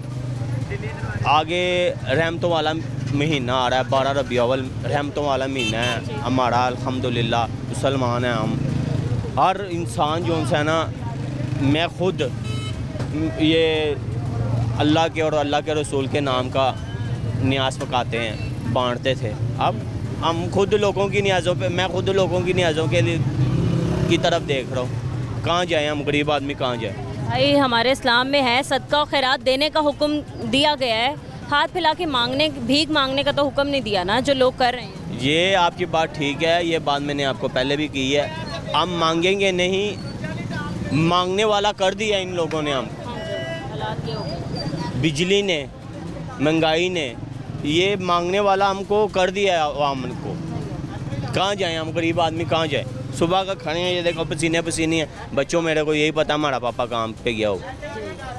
आगे रहमतों वाला महीना आ रहा है, 12 रबी अव्वल रहमतों वाला महीना है हमारा, अल्हम्दुलिल्लाह मुसलमान हैं हम। हर इंसान जो है ना, मैं खुद ये अल्लाह के और अल्लाह के रसूल के नाम का न्याज़ पकाते हैं, बांटते थे। अब हम खुद लोगों की न्याज़ों पे, मैं खुद लोगों की न्याज़ों के लिए की तरफ देख रहा हूँ, कहाँ जाएँ हम, गरीब आदमी कहाँ जाए। भाई हमारे इस्लाम में है सदका और खैरात देने का हुक्म दिया गया है, हाथ फैला के भीख मांगने का तो हुक्म नहीं दिया ना, जो लोग कर रहे हैं। ये आपकी बात ठीक है, ये बात मैंने आपको पहले भी की है, हम मांगेंगे नहीं, मांगने वाला कर दिया इन लोगों ने हमको, बिजली ने, महंगाई ने, ये मांगने वाला हमको कर दिया है आवाम को। कहाँ जाएं हम, गरीब आदमी कहाँ जाए, सुबह का खड़े हैं, ये देखो पसीने पसीने हैं, बच्चों मेरे को यही पता हमारा पापा काम पे गया हो,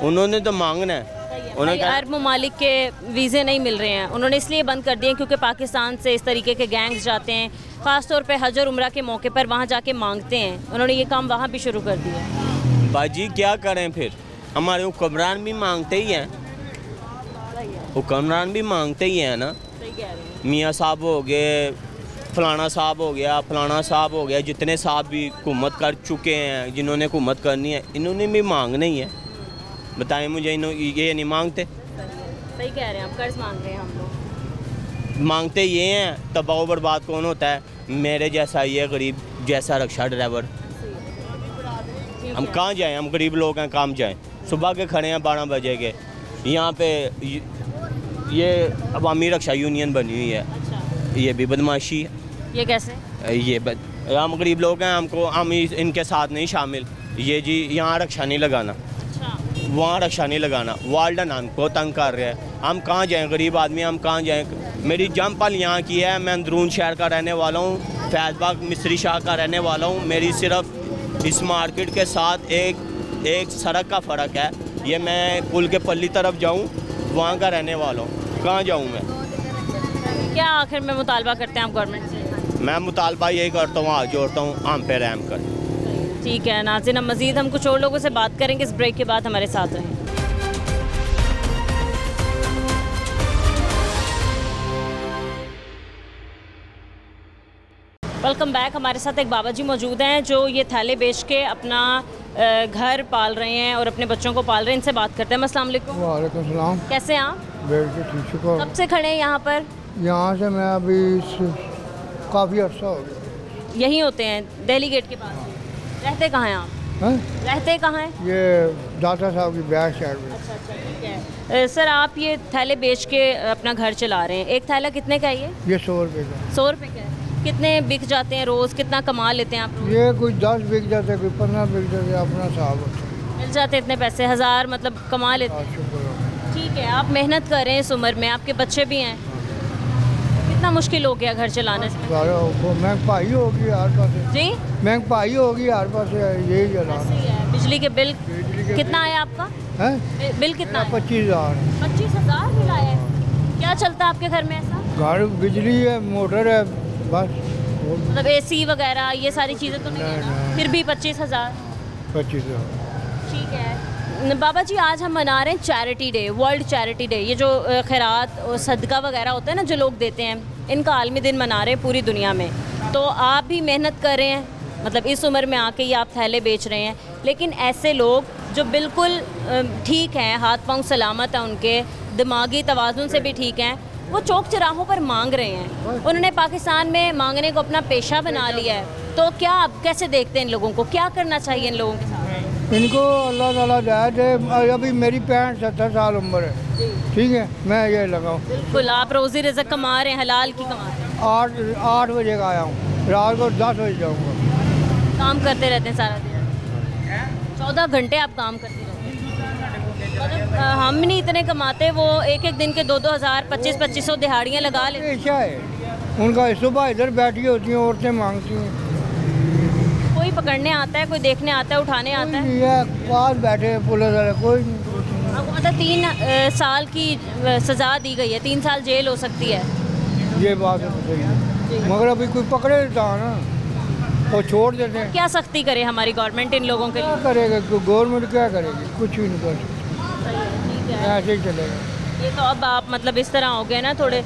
उन्होंने तो मांगना है। अरब ममालिक के वीज़े नहीं मिल रहे हैं, उन्होंने इसलिए बंद कर दिए क्योंकि पाकिस्तान से इस तरीके के गैंग्स जाते हैं, ख़ास तौर पे हज और उम्रा के मौके पर वहाँ जाके मांगते हैं, उन्होंने ये काम वहाँ भी शुरू कर दिया। बाजी क्या करें, फिर हमारे हुक्मरान भी मांगते ही हैं, हुक्मरान भी मांगते ही हैं ना, मियाँ साहब हो गए, फलाना साहब हो गया, फलाना साहब हो गया, जितने साहब भी हुकूमत कर चुके हैं, जिन्होंने हुकूमत करनी है, इन्होंने भी मांगना ही है। बताएं मुझे, ये नहीं मांगते? सही कह रहे हैं आप, कर्ज मांग रहे हैं हम लोग। मांगते ये हैं, तबाह बर्बाद कौन होता है? मेरे जैसा, ये गरीब जैसा रिक्शा ड्राइवर। हम कहाँ जाएं, हम गरीब लोग हैं, काम जाएं, सुबह के खड़े हैं 12 बजे के, यहाँ पे ये अवामी रक्षा यूनियन बनी हुई है। अच्छा। ये भी बदमाशी है। ये कैसे? हम गरीब लोग हैं, हम इनके साथ नहीं शामिल। ये जी यहाँ रक्षा नहीं लगाना, वहाँ रक्षा नहीं लगाना, वार्डन हमको तंग कर रहे हैं, हम कहाँ जाएं, गरीब आदमी हम कहाँ जाएं। मेरी जमपल यहाँ की है, मैं अंदरून शहर का रहने वाला हूँ, फैज़बाग मिस्री शाह का रहने वाला हूँ। मेरी सिर्फ इस मार्केट के साथ एक सड़क का फ़र्क है, ये मैं पुल के पल्ली तरफ जाऊँ वहाँ का रहने वाला हूँ, कहाँ जाऊँ मैं? क्या आखिर में मुतालबा करते हैं आप गवर्नमेंट से? मैं मुतालबा यही करता हूँ, हाथ जोड़ता हूँ, हम पे रहम कर। ठीक है नाज़रीन, हम मज़ीद हम कुछ और लोगों से बात करेंगे इस ब्रेक के बाद, हमारे साथ रहें। Welcome back. हमारे साथ एक बाबा जी मौजूद हैं जो ये थैले बेच के अपना घर पाल रहे हैं और अपने बच्चों को पाल रहे हैं, इनसे बात करते हैं। अस्सलाम वालेकुम। वालेकुम सलाम। कैसे हैं आप? ठीक है। कब से खड़े हैं यहाँ पर? यहाँ से मैं अभी काफ़ी अर्सा हो गया। यहीं होते हैं दिल्ली गेट के पास? रहते कहाँ हैं आप? रहते कहाँ हैं? ये दाता साहब की बैक साइड में। अच्छा, ठीक है। सर आप ये थैले बेच के अपना घर चला रहे हैं, एक थैला कितने का है ये 100 रुपये का। 100 रुपये का है। कितने बिक जाते हैं रोज़, कितना कमा लेते हैं आप? ये कुछ 10 बिक जाते हैं, कोई 15 बिक जाते हैं, अपना साहब मिल जाते हैं इतने पैसे, 1000 मतलब कमा लेते हैं। ठीक है, आप मेहनत कर रहे हैं इस उम्र में, आपके बच्चे भी हैं, कितना मुश्किल हो गया घर चलाने से? महंगाई होगी हर पास जी, महंगाई होगी हर पास, यही चला। बिजली के बिल कितना आया आपका? हैं बिल कितना है? 25,000। 25,000 बिल आया है। क्या चलता है आपके घर में ऐसा? घर बिजली है, मोटर है, बस। मतलब एसी वगैरह ये सारी चीज़ें तो नहीं है ना? फिर भी 25,000। 25,000। ठीक है बाबा जी, आज हम मना रहे हैं charity day, world charity day. ये जो खैरात और सदका वगैरह होता है ना जो लोग देते हैं, इनका आलमी दिन मना रहे हैं पूरी दुनिया में। तो आप भी मेहनत कर रहे हैं, मतलब इस उम्र में आके ये आप थैले बेच रहे हैं, लेकिन ऐसे लोग जो बिल्कुल ठीक हैं, हाथ पांव सलामत हैं, उनके दिमागी तवाज़ुन से भी ठीक हैं, वो चौक चौराहों पर मांग रहे हैं। उन्होंने पाकिस्तान में मांगने को अपना पेशा बना लिया है। तो क्या आप कैसे देखते हैं इन लोगों को, क्या करना चाहिए इन लोगों के साथ? इनको अल्लाह ताला दया दे। अभी मेरी 65-70 साल उम्र है, ठीक है, मैं ये लगाऊँ। बिल्कुल, आप रोज़ी रिज़्क कमा रहे हैं, हलाल की कमा रहे हैं। 8 बजे का आया हूँ, रात को 10 बजे जाऊँगा। काम करते रहते हैं सारा दिन, 14 घंटे आप काम करते रहते हैं। मतलब हम नहीं इतने कमाते, वो एक एक दिन के 2-2 हज़ार 2500 दिहाड़ियाँ लगा लेते हैं। पेशा है उनका। सुबह इधर बैठी होती हैं, औरतें मांगती हैं। कोई पकड़ने आता है, कोई देखने आता है, उठाने आता है? ये पास बैठे पुलिस वाले, कोई नहीं। आपको मतलब 3 साल की सज़ा दी गई है, 3 साल जेल हो सकती है। ये बात है सही है, मगर अभी कोई पकड़े देता ना, वो छोड़ देते हैं। क्या सख्ती करे हमारी गवर्नमेंट इन लोगों के क्या लिए? करेगा गवर्नमेंट, क्या करेगी? कुछ भी नहीं कर सकती, ठीक है, ऐसे ही चलेगा। ये तो अब आप मतलब इस तरह हो गए ना थोड़े।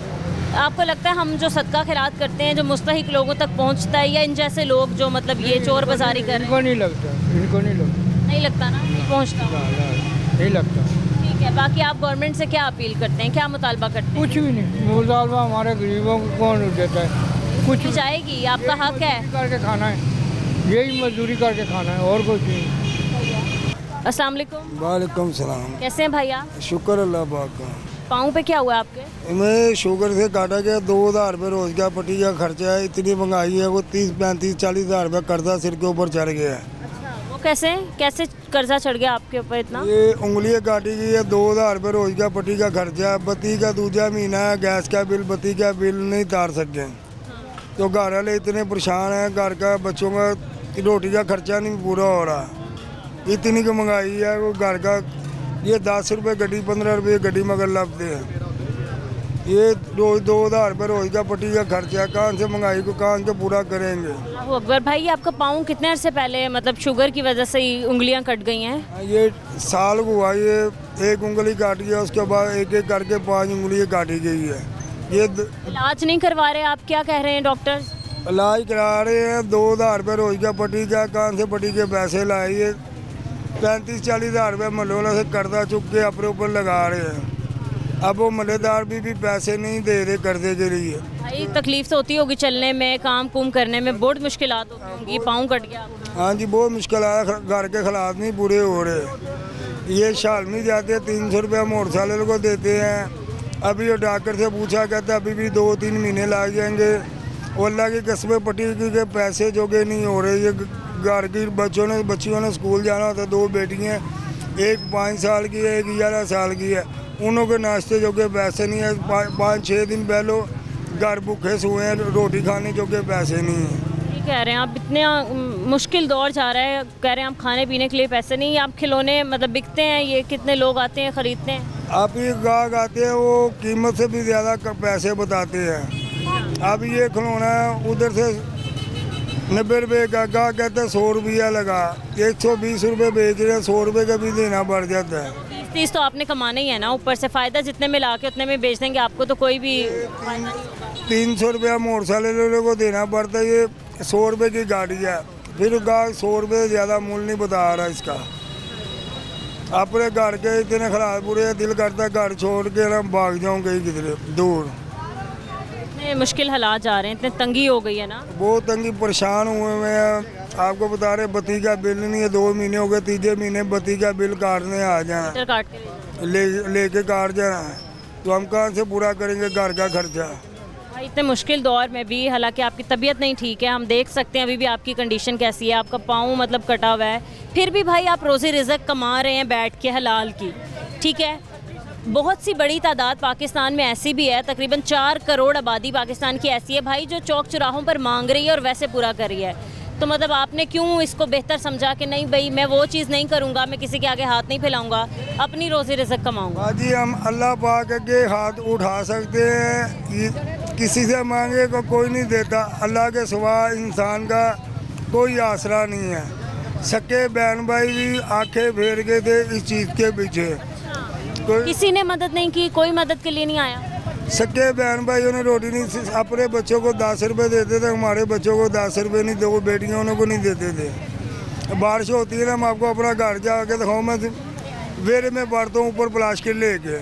आपको लगता है हम जो सदका खैरात करते हैं जो मुस्तहिक लोगों तक पहुंचता है, या इन जैसे लोग जो मतलब ये चोर बाजारी कर रहे इनको नहीं लगता, इनको नहीं लगता, नहीं लगता ना, नहीं पहुंचता? नहीं लगता। ठीक है, बाकी आप गवर्नमेंट से क्या अपील करते हैं, क्या मुतालबा करते हैं? कुछ भी नहीं, मुतालबा हमारे गरीबों को कौन देता है? कुछ की जाएगी, आपका हक है। करके खाना है, यही मजदूरी करके खाना है, और कुछ नहीं। अस्सलाम वालेकुम। वालेकुम सलाम। कैसे हैं भाई आप? शुक्र अल्लाह पाक का। पाँव पे क्या हुआ आपके? मैं शुगर से काटा गया, 2,000 रुपये रोज का पट्टी का खर्चा है। इतनी महंगाई है, वो 30-35-40 हज़ार रुपये कर्जा सिर के ऊपर चढ़ गया है। अच्छा, वो कैसे कैसे कर्जा चढ़ गया आपके ऊपर इतना? ये उंगलियां काटी गई है, 2,000 रुपये रोज का पट्टी का खर्चा है। बत्ती का दूसरा महीना है, गैस का बिल, बत्ती का बिल नहीं तार सकते। तो घर वाले इतने परेशान हैं, घर का बच्चों का रोटी का खर्चा नहीं पूरा हो रहा, इतनी की महंगाई है। वो घर का ये 10 रुपये गड्डी, 15 रुपये गड्डी मगर लगते हैं। ये रोज 2,000 रुपये रोज का पट्टी का खर्चा, कहाँ से महंगाई को कहाँ से पूरा करेंगे? अल्लाहू अकबर। भाई आपका पाँव कितने अरसे पहले मतलब शुगर की वजह से ही उंगलियां कट गई हैं? ये साल हुआ, ये एक उंगली काटी है, उसके बाद एक एक करके 5 उंगलियाँ काटी गई है। ये इलाज नहीं करवा रहे आप, क्या कह रहे हैं डॉक्टर? इलाज करा रहे हैं, 2,000 रुपये रोज का पट्टी का, कहाँ से पट्टी के पैसे लाए? ये 35-40 हज़ार रुपये मल्लोला से कर्जा चुक के अपने ऊपर लगा रहे हैं। अब वो मल्लेदार भी पैसे नहीं दे रहे कर्जे के लिए। भाई तकलीफ तो होती होगी चलने में, काम कुम करने में, बहुत मुश्किलात होती होंगी। पाँव कट गया आपका? हाँ जी, बहुत मुश्किल है, घर के हालात नहीं पूरे हो रहे। ये शालमी जाते हैं, 300 रुपया मोटरसाइकिल को देते हैं। अभी वो डॉक्टर से पूछा, कहते अभी भी 2-3 महीने लग जाएंगे। अल्लाह की कस्बे पट्टी के पैसे जोगे नहीं हो रहे। ये घर की बच्चियों ने स्कूल जाना होता है, 2 बेटियाँ, एक 5 साल की है, एक 11 साल की है। उन्हों के नाश्ते जोगे पैसे नहीं है। 5-6 दिन पहले घर भूखे सोए हैं, रोटी खाने जोगे पैसे नहीं है। ये कह रहे हैं आप, इतने मुश्किल दौर जा रहा है, कह रहे हैं आप खाने पीने के लिए पैसे नहीं। आप खिलौने मतलब बिकते हैं, ये कितने लोग आते हैं खरीदते हैं? आप ये गाहक आते हैं, वो कीमत से भी ज़्यादा पैसे बताते हैं। अब ये खिलौना उधर से 90 रुपये का, गाहक कहते हैं 100 रुपया लगा, 120 रुपये बेच रहे हैं, 100 रुपये का भी देना पड़ जाता है। 30 तो आपने कमाना ही है ना, ऊपर से फ़ायदा जितने में ला के उतने में बेच देंगे, आपको तो कोई भी 300 रुपया मोटरसाइकिल को देना पड़ता है। ये 100 रुपये की गाड़ी है, फिर गाहक 100 रुपये से ज़्यादा मूल्य नहीं बता रहा इसका। अपने घर के इतने खराब बुरे है, दिल करता है घर छोड़ के ना भाग जाऊँ कहीं किधर दूर। इतने मुश्किल हालात जा रहे हैं, इतने तंगी हो गई है ना, बहुत तंगी, परेशान हुए हुए हैं। आपको बता रहे बत्ती का बिल नहीं है, 2 महीने हो गए, 3जे महीने बत्ती का बिल काटने आ जाना, काट के लेके काट जाना है। तो हम कहाँ से पूरा करेंगे घर का खर्चा? भाई इतने मुश्किल दौर में भी, हालांकि आपकी तबीयत नहीं ठीक है, हम देख सकते हैं अभी भी आपकी कंडीशन कैसी है, आपका पाँव मतलब कटा हुआ है, फिर भी भाई आप रोज़ी रिज़्क कमा रहे हैं बैठ के हलाल की, ठीक है। बहुत सी बड़ी तादाद पाकिस्तान में ऐसी भी है, तकरीबन 4 करोड़ आबादी पाकिस्तान की ऐसी है भाई जो चौक चौराहों पर मांग रही है और वैसे पूरा कर रही है। तो मतलब आपने क्यों इसको बेहतर समझा कि नहीं भाई मैं वो चीज़ नहीं करूँगा, मैं किसी के आगे हाथ नहीं फैलाऊंगा, अपनी रोज़ी रिज़्क कमाऊँगा? बाजी हम अल्लाह पाक के हाथ उठा सकते हैं, किसी से मांगे को कोई नहीं देता, अल्लाह के सिवा इंसान का कोई आसरा नहीं है। सके बहन भाई भी आंखें फेर गए थे इस चीज़ के पीछे, किसी ने मदद नहीं की, कोई मदद के लिए नहीं आया। सके बहन भाइयों ने रोटी नहीं, अपने बच्चों को 10 रुपए देते थे, हमारे बच्चों को 10 रुपए नहीं, 2 बेटियों उन्हों को नहीं देते थे। बारिश होती है ना, हम आपको अपना घर जाके दिखाऊँ, मैं वेरे में बढ़ता हूँ ऊपर प्लास्टिक लेके,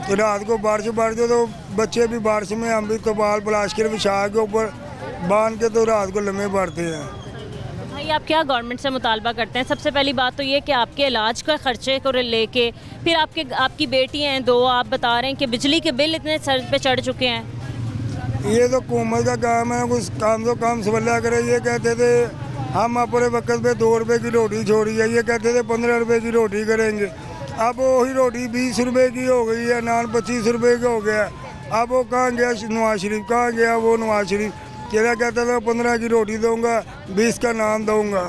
तो रात को बारिश बढ़ती तो बच्चे भी बारिश में, हम भी कपाल प्लास्टिक बिछा के ऊपर बांध के तो रात को लम्बे पड़ते हैं। भाई आप क्या गवर्नमेंट से मुतालबा करते हैं? सबसे पहली बात तो ये कि आपके इलाज का खर्चे को लेके, फिर आपकी बेटियां हैं 2, आप बता रहे हैं कि बिजली के बिल इतने सर पे चढ़ चुके हैं। ये तो हुकूमत का काम है, कुछ काम तो काम सवल्ला करे। ये कहते थे हम अपने वक्त पे 2 रुपए की रोटी छोड़ी है, ये कहते थे 15 रुपए की रोटी करेंगे। अब वही रोटी 20 रुपए की हो गई है, नान 25 रुपए का हो गया। अब वो कहाँ गया नवाज शरीफ, कहाँ गया वो नवाज शरीफ? तेरा कहता था 15 की रोटी दूंगा, 20 का नान दूंगा।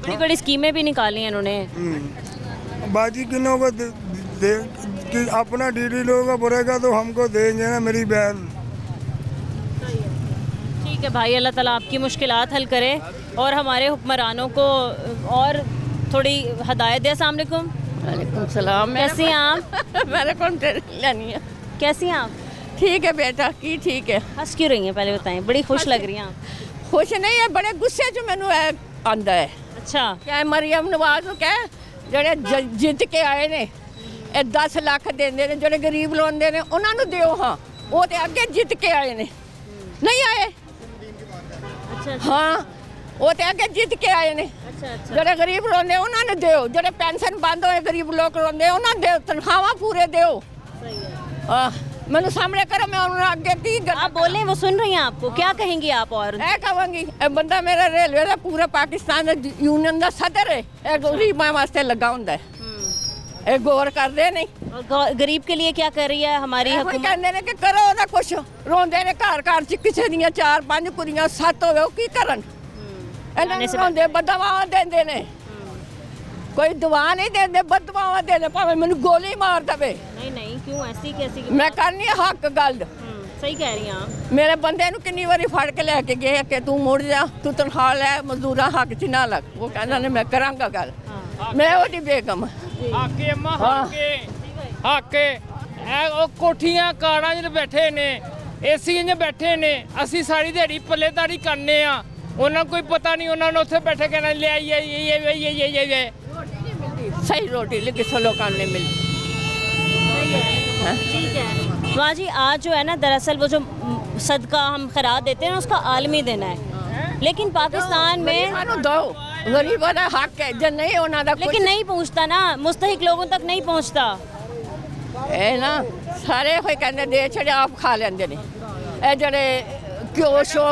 बड़ी बड़ी स्कीमें भी निकाली हैं इन्होंने। बाजी किन्हों को कि अपना डीडी लोगों का बढ़ेगा तो हमको देंगे ना मेरी बहन। ठीक है भाई, अल्लाह ताला आपकी मुश्किलात हल करे और हमारे हुक्मरानों को और थोड़ी हदायत दे। अस्सलाम वालेकुम। वालेकुम सलाम। कैसी हैं आप? मेरे कौन लेनी है। कैसी हैं आप? ठीक है बेटा, की ठीक है। हंस क्यों रही हैं पहले बताएं? बड़ी खुश लग रही हैं आप। खुश नहीं है, बड़े गुस्से च मैनू आंदा है। अच्छा, क्या मरियम नवाज को कह ਜਿਹੜੇ ਜਿੱਤ ਕੇ ਆਏ ਨੇ, ਇਹ 10 ਲੱਖ ਦਿੰਦੇ ਨੇ, ਜਿਹੜੇ ਗਰੀਬ ਲੋਂਦੇ ਨੇ ਉਹਨਾਂ ਨੂੰ ਦਿਓ। ਹਾਂ, ਉਹ ਤੇ ਅੱਗੇ ਜਿੱਤ ਕੇ ਆਏ ਨੇ, ਨਹੀਂ ਆਏ? अच्छा ਹਾਂ, ਉਹ ਤੇ ਅੱਗੇ ਜਿੱਤ ਕੇ ਆਏ ਨੇ। अच्छा ਜਿਹੜੇ ਗਰੀਬ ਲੋਂਦੇ ਉਹਨਾਂ ਨੂੰ ਦਿਓ, ਜਿਹੜੇ ਪੈਨਸ਼ਨ ਬੰਦ ਹੋਏ ਗਰੀਬ ਲੋਕ ਲੋਂਦੇ ਉਹਨਾਂ ਨੂੰ ਦਿਓ, ਤਨਖਾਹਾਂ ਪੂਰੇ ਦਿਓ। सही है। ਹਾਂ, मैंने सामने करो, मैं उन्होंने आगे की आप बोले, वो सुन रही हैं आपको। क्या कहेंगी आप? और मैं कहूँगी बंदा मेरा रेलवे का पूरा पाकिस्तान यूनियन का सदर है, गरीबों वास्ते लगा होंगे, गौर करते नहीं। और गरीब के लिए क्या कर रही है हमारी हुकूमत? कहते हैं कि करो ना कुछ, रोंदे ने घर घर च किसी दियां 4-5 कुड़ियां 7 होवे, की करन? रोंदे बददुआवां देंदे ने, कोई दुआ नहीं देंदे, बददुआवां देंदे, भावें मैनूं गोली मार देवे। नहीं नहीं, क्यों ऐसी कैसी? मैं करनी हक गल। सही कह रही हैं आप। मेरे बंदे नूं कितनी बारी फड़ के लैके गए कि तू मुड़ जा, तू तनख्वाह लै, मजदूरा हक च ना लग। वो कहना ने मैं करांगा गल। मैं ओदी बेगम हाके अम्मा हाके कोठियां कारां च बैठे ने, एसी च बैठे ने, असी सारी दिहाड़ी पल्लेदारी करने आ, उन्होंने कोई पता नहीं, उन्होंने उत्थे बैठे कहना ले आई सही रोटी किसी लोगों ने मिली। ठीक है वहाँ जी, आज जो है ना, दरअसल वो जो सदका हम खैरात देते हैं ना, उसका आलमी दिन है, लेकिन पाकिस्तान में दो गरीबों का हक है, जो नहीं होना था, लेकिन नहीं पहुँचता ना, मुस्तहिक लोगों तक नहीं पहुँचता। ए ना सारे कोई कहते दे छड़े, आप खा लेंगे ने, ए जड़े क्यों शो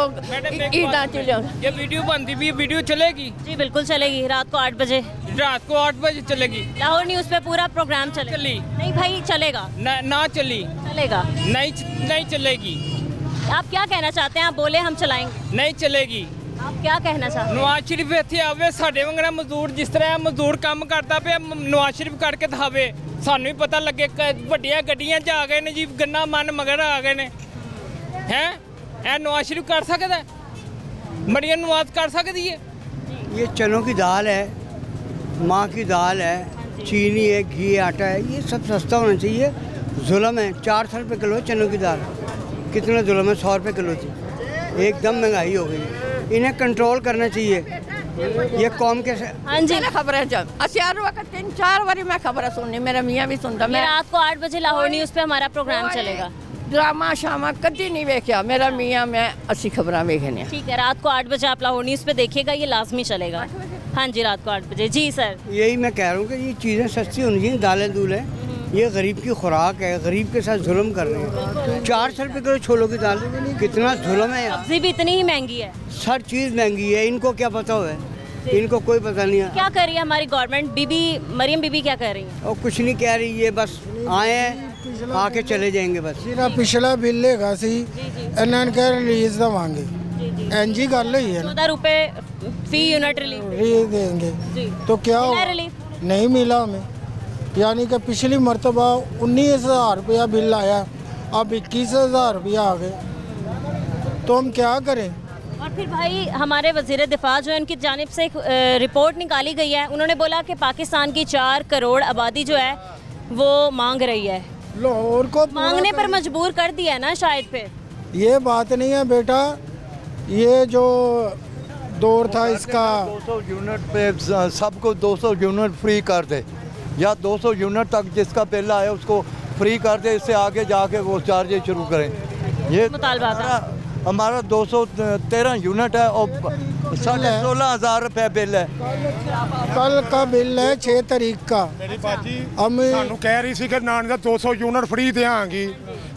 ईदा चले। ये वीडियो बनती भी, वीडियो चलेगी? जी बिल्कुल चलेगी, रात को 8 बजे। रात को 8 बजे चलेगी? लाहौर न्यूज़ पे पूरा प्रोग्राम चलेगा। चली नहीं भाई, चलेगा ना चली चलेगा नहीं चलेगी। आप क्या कहना चाहते हैं? आप बोले हम चलाएंगे। नहीं चलेगी। आप क्या कहना चाहते हैं? नवाज शरीफ इत्थे आवे, साडे वंगड़ा मजदूर, जिस तरह मजदूर काम करता पे, नवाज शरीफ करके दिखावे, सानू भी पता लगे। वड्डियां गड्डियां च आ गए ने जी, गन्ना मन मगर आ गए ने, हैं? ए नवाज शरीफ कर सकता है? मरियम नवाज कर सकती है? ये चनों की दाल है, माँ की दाल है, चीनी है, घी, आटा है, ये सब सस्ता होना चाहिए। जुल्म है, 400 रुपये किलो है चनों की दाल। कितना जुल्म है? 100 रुपये किलो थी, एकदम महंगाई हो गई। इन्हें कंट्रोल करना चाहिए। ये कौम के हाँ जी खबर जब असियार वक्त 3-4 बारी मैं खबर सुननी, मेरा मियाँ भी सुनता। मैं रात को 8 बजे लाहौर न्यूज़ पे हमारा प्रोग्राम चलेगा। ड्रामा शामा कभी नहीं वेख्या मेरा मियाँ, मैं असी खबर वेखने। ठीक है, रात को 8 बजे आप लाहौर न्यूज़ पे देखिएगा, ये लाजमी चलेगा। हाँ जी, रात को 8 बजे। जी सर, यही मैं कह रहा हूँ कि ये चीज़ें सस्ती होनी चाहिए। दालें दूलें, ये गरीब की खुराक है, गरीब के साथ जुल्म कर रहे हैं। 400 रुपये किलो छोलों की दाल, कितना जुल्म है यार। सब्जी भी इतनी ही महंगी है, हर चीज़ महंगी है। इनको क्या पता हुआ है? इनको कोई पता नहीं है। क्या कर रही है हमारी गवर्नमेंट? बीबी मरियम बीबी क्या कर रही है? और कुछ नहीं कह रही है, बस आए हैं, आके चले जाएंगे बस। पिछला बिल कह रिलीज देवे एनजी गल ही है। 14 रुपये फी यूनिट रिलीफ देंगे जी। तो क्या मिला होगा? रिलीफ? नहीं मिला हमें, यानी कि पिछली मरतबा 19,000 रुपया बिल आया, अब 21,000 रुपया आ गए, तो हम क्या करें? और फिर भाई हमारे वज़ीर दिफा जो है उनकी जानिब से एक रिपोर्ट निकाली गई है, उन्होंने बोला कि पाकिस्तान की 4 करोड़ आबादी जो है वो मांग रही है। लाहौर को मांगने पर मजबूर कर दिया है ना शायद फिर। ये बात नहीं है बेटा, ये जो दौर था इसका 200 यूनिट पे सबको 200 यूनिट फ्री कर दे, या 200 यूनिट तक जिसका बिल आए उसको फ्री कर दे, इससे आगे जाके वो चार्जेस शुरू करें। ये मुतालबा था हमारा 213 यूनिट है और 16,500 रुपये बिल है। कल का बिल है 6 तारीख का। मेरी बाजी हम सानू कह रही सी कि नान का 200 यूनिट फ्री देंगी,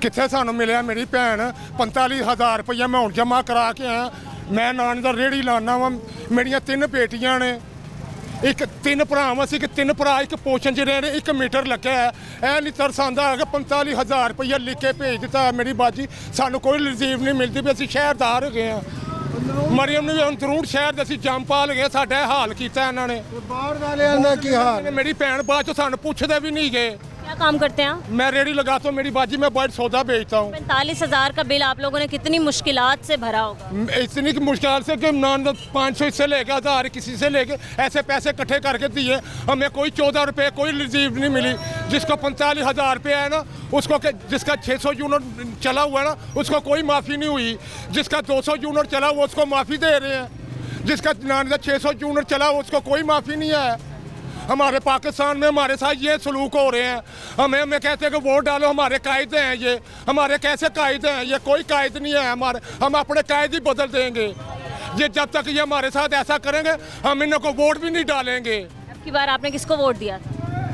कितने सानू मिले? मेरी भैन 45,000 रुपया मैं हूँ जमा करा के आया। मैं नान का रेहड़ी लाना वा, मेरिया 3 बेटियां ने, एक 3 भरा अस, एक 3 भरा एक पोषण च रहे, 1 मीटर लग्या है। ऐ नहीं तरस आंदा है कि 45,000 रुपया लिख के भेज दिता है। मेरी बाजी सानू कोई रिसीव नहीं मिलती भी, असी शहरदार हो गए हैं। मरियम ने भी अंदरूण शहर असी जंप पा गए, साडा हाल किया इन्होंने। बाहर वाले का की हाल? मेरी भैन बाद चो सानू पुछदे भी नहीं गए। क्या काम करते हैं आप? मैं रेहड़ी लगाता हूँ मेरी बाजी, मैं बाहर सौदा बेचता हूँ। 45,000 का बिल आप लोगों ने कितनी मुश्किलात से भरा होगा? इतनी मुश्किल से कि नान 500 इससे लेके 1000 किसी से लेके ऐसे पैसे इकट्ठे करके दिए, हमें कोई 14 रुपये कोई रिसीव नहीं मिली। जिसको 45,000 रुपये है ना उसको, जिसका 600 यूनिट चला हुआ है ना उसको कोई माफ़ी नहीं हुई, जिसका 200 यूनिट चला हुआ उसको माफ़ी दे रहे हैं, जिसका नान का 600 यूनिट चला हुआ उसको कोई माफ़ी नहीं है। हमारे पाकिस्तान में हमारे साथ ये सलूक हो रहे हैं। हमें कहते हैं कि वोट डालो, हमारे कायदे हैं ये, हमारे कैसे कायदे हैं ये? कोई कायद नहीं है हमारे, हम अपने कायद ही बदल देंगे। ये जब तक ये हमारे साथ ऐसा करेंगे हम इनको वोट भी नहीं डालेंगे। अब की बार आपने किसको वोट दिया था?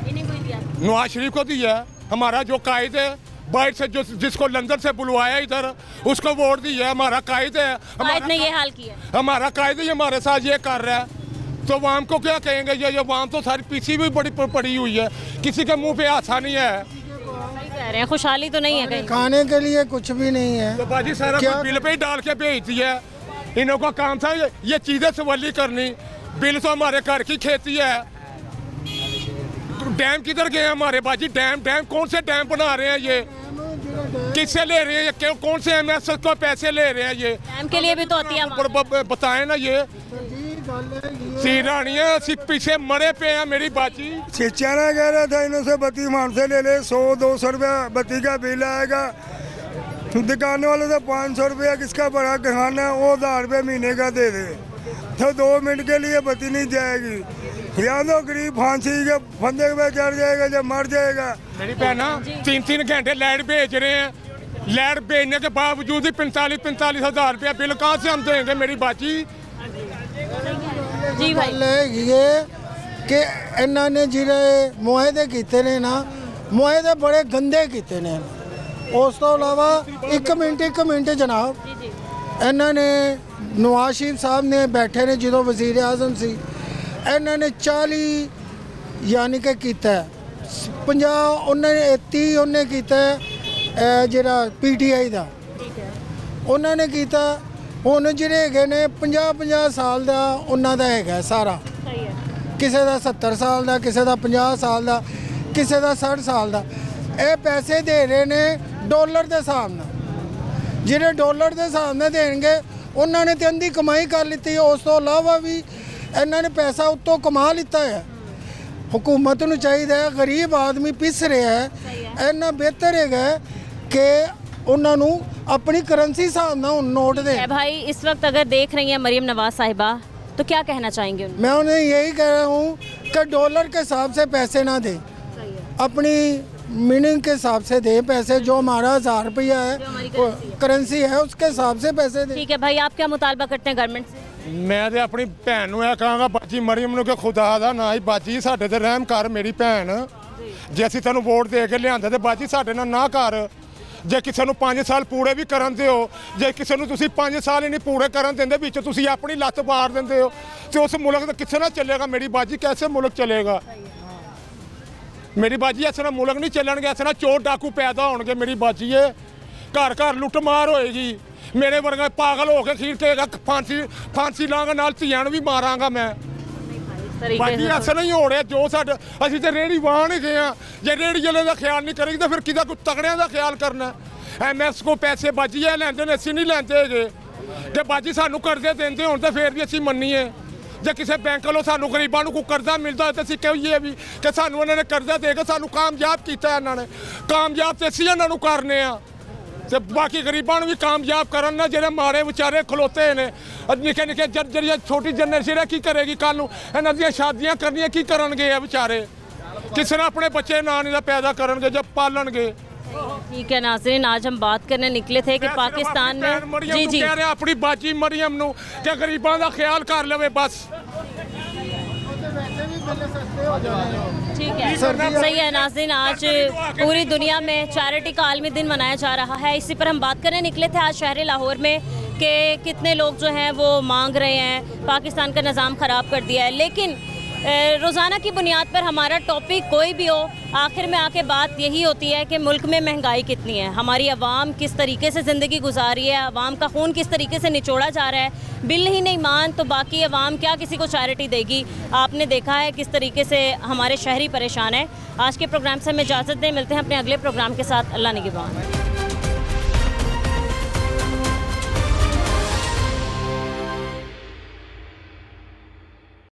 इन्हीं को ही दिया था? नवाज शरीफ को दिया है। हमारा जो कायद है बाहर से जो जिसको लंदन से बुलवाया इधर उसको वोट दिया है। हमारा कायद है, कायद ने ये हाल किया, हमारा कायद ही हमारे साथ ये कर रहा है। तो वाम को क्या कहेंगे? ये वाम तो सारी पीछे भी बड़ी पड़ी हुई है, किसी के मुंह पे हासा नहीं है। सही कह रहे हैं, खुशहाली तो नहीं है कहीं। खाने के लिए कुछ भी नहीं है। तो बाजी सारा कुछ बिल पे ही डाल के भेज दिया। इन्हों का काम था ये चीजें सवाली करनी। बिल तो हमारे घर की खेती है। डैम किधर गए हमारे बाजी? डैम कौन से डैम बना रहे हैं ये? किससे ले रहे हैं ये? कौन से एमएस को पैसे ले रहे हैं ये? डैम के लिए भी तो होती है, बताएं ना। ये सीरानी है, पीछे मरे पे हैं मेरी बाजी। सिंचाना कह रहा था इन्हों से बत्ती मान से ले ले, 100-200 रुपया बत्ती का बिल आएगा। दुकान वाले से 500 रुपया किसका बड़ा खाना है वो 1000 रुपये महीने का दे दे, तो 2 मिनट के लिए बत्ती नहीं जाएगी। या तो गरीब फांसी के फंदे पे चढ़ जाएगा जब मर जाएगा। मेरी बहना 3-3 घंटे लाइट भेज रहे हैं, लाइट भेजने के बावजूद ही 45,000 रुपया बिल कहाँ से हम देंगे मेरी बाजी? जी भाई ये कि इन्होंने जिहड़े मुआहदे कीते ने ना, मुआहदे बड़े गंदे कीते ने। उस तो इलावा एक मिनट जनाब, इन्होंने नवाज शरीफ साहब ने बैठे ने जो वज़ीर आज़म सी, इन्होंने 40 यानी कि किया 50 उन्हें 30 उन्हें किया जिहड़ा PTI का उन्होंने किया। हुण जिहड़े हैगे ने 50 साल का उन्हां दा हैगा सारा, किसी का 70 साल का, किसी का 50 साल का, किसी का 60 साल का। ये पैसे दे रहे ने डॉलर के हिसाब नाल। जिहड़े डॉलर के हिसाब नाल देणगे उन्होंने तो अंधी कमाई कर ली। उस तो इलावा भी इन्होंने पैसा उत्तों कमा लिता है। हुकूमत नूं चाहिए, गरीब आदमी पिस रहा है, इन्ना बेहतर है कि उन्होंने अपनी करेंसी हिसाब नाल नोट दे। भाई इस वक्त अगर देख रही हैं मरियम नवाज साहिबा तो क्या कहना चाहेंगे उन्हें? मैं उन्हें यही कह रहा हूँ कि डॉलर के हिसाब से पैसे ना दें, अपनी मीनिंग के हिसाब से दें पैसे। जो हमारा 1000 रुपया है करेंसी है उसके हिसाब से पैसे दें। ठीक है भाई, आप क्या मुतालबा करते हैं गवर्नमेंट से? मैं तो अपनी भैन नूं कहांगा बाजी मरियम नूं कि खुदा दा ना ही बाजी साडे ते रहम कर मेरी भैन। जे असीं तैनूं वोट दे के लिआंदे ते बाजी साडे नाल ना कर। जे किसी नूं 5 साल पूरे भी करन दिओ, जे किसी नूं तुसीं 5 साल ही नहीं पूरे करन देंदे, विच तुसीं अपनी लत्त मार देंदे हो, तो उस मुल्क दा किसे ना चलेगा मेरी बाजी? कैसे मुल्क चलेगा मेरी बाजी? इस मुल्क नहीं चलणगे, इस चोर डाकू पैदा होणगे मेरी बाजी। घर घर लुੱਟ मार होएगी, मेरे वर्गा पागल होकर खीर कहेगा फांसी लांगा नाल धियां नूं भी मारांगा मैं। बाकी ऐसा नहीं हो रहा जो साडे असीं ते रेहड़ी वाहन ही गए हैं, जे रेहड़ी वाले का ख्याल नहीं करेगी तो फिर किदा कोई तगड़ियां का ख्याल करना। MS को पैसे बाजिया लैंदे ने, असीं नहीं लैंदे हैगे। जे बाजी सानूं कर्जे देंदे होण तो फिर भी असीं मन्नीए। जे किसी बैंक वालों सानूं गरीबां नूं कोई कर्जा मिलता है तो असीं कहिए भी कि सानूं इन्हां ने कर्जा दे के सानूं कामयाब कीता। इन्हां ने कामयाब तो असीं इन्हां नूं करने आ ते बाकी गरीबां नूं भी कामयाब करन ना। जेह्ड़े मारे बेचारे खलोते ने निक्के निक्के जेह्ड़ी छोटी जनरेशन की करेगी कल नूं इन्हां दियां शादियां करनियां की करनगे बेचारे। किस ने अपने बच्चे ना नहीं पैदा करनगे जब पालनगे। ठीक है नाज़रीन, आज हम बात करने निकले थे कि पाकिस्तान में जी कह रहे अपनी बाजी मरियम नूं कि गरीबां दा ख्याल कर लवे बस। ठीक है, सही है नाज़रीन। आज पूरी दुनिया में चैरिटी का आलमी दिन मनाया जा रहा है। इसी पर हम बात करने निकले थे आज शहर लाहौर में कि कितने लोग जो हैं वो मांग रहे हैं पाकिस्तान का निज़ाम ख़राब कर दिया है। लेकिन रोज़ाना की बुनियाद पर हमारा टॉपिक कोई भी हो, आखिर में आके बात यही होती है कि मुल्क में महंगाई कितनी है, हमारी आवाम किस तरीके से ज़िंदगी गुजारी है, आवाम का खून किस तरीके से निचोड़ा जा रहा है। बिल ही नहीं मान तो बाकी आवाम क्या किसी को चैरिटी देगी। आपने देखा है किस तरीके से हमारे शहरी परेशान है। आज के प्रोग्राम से हमें इजाज़त दें, मिलते हैं अपने अगले प्रोग्राम के साथ। अल्लाह निगहबान।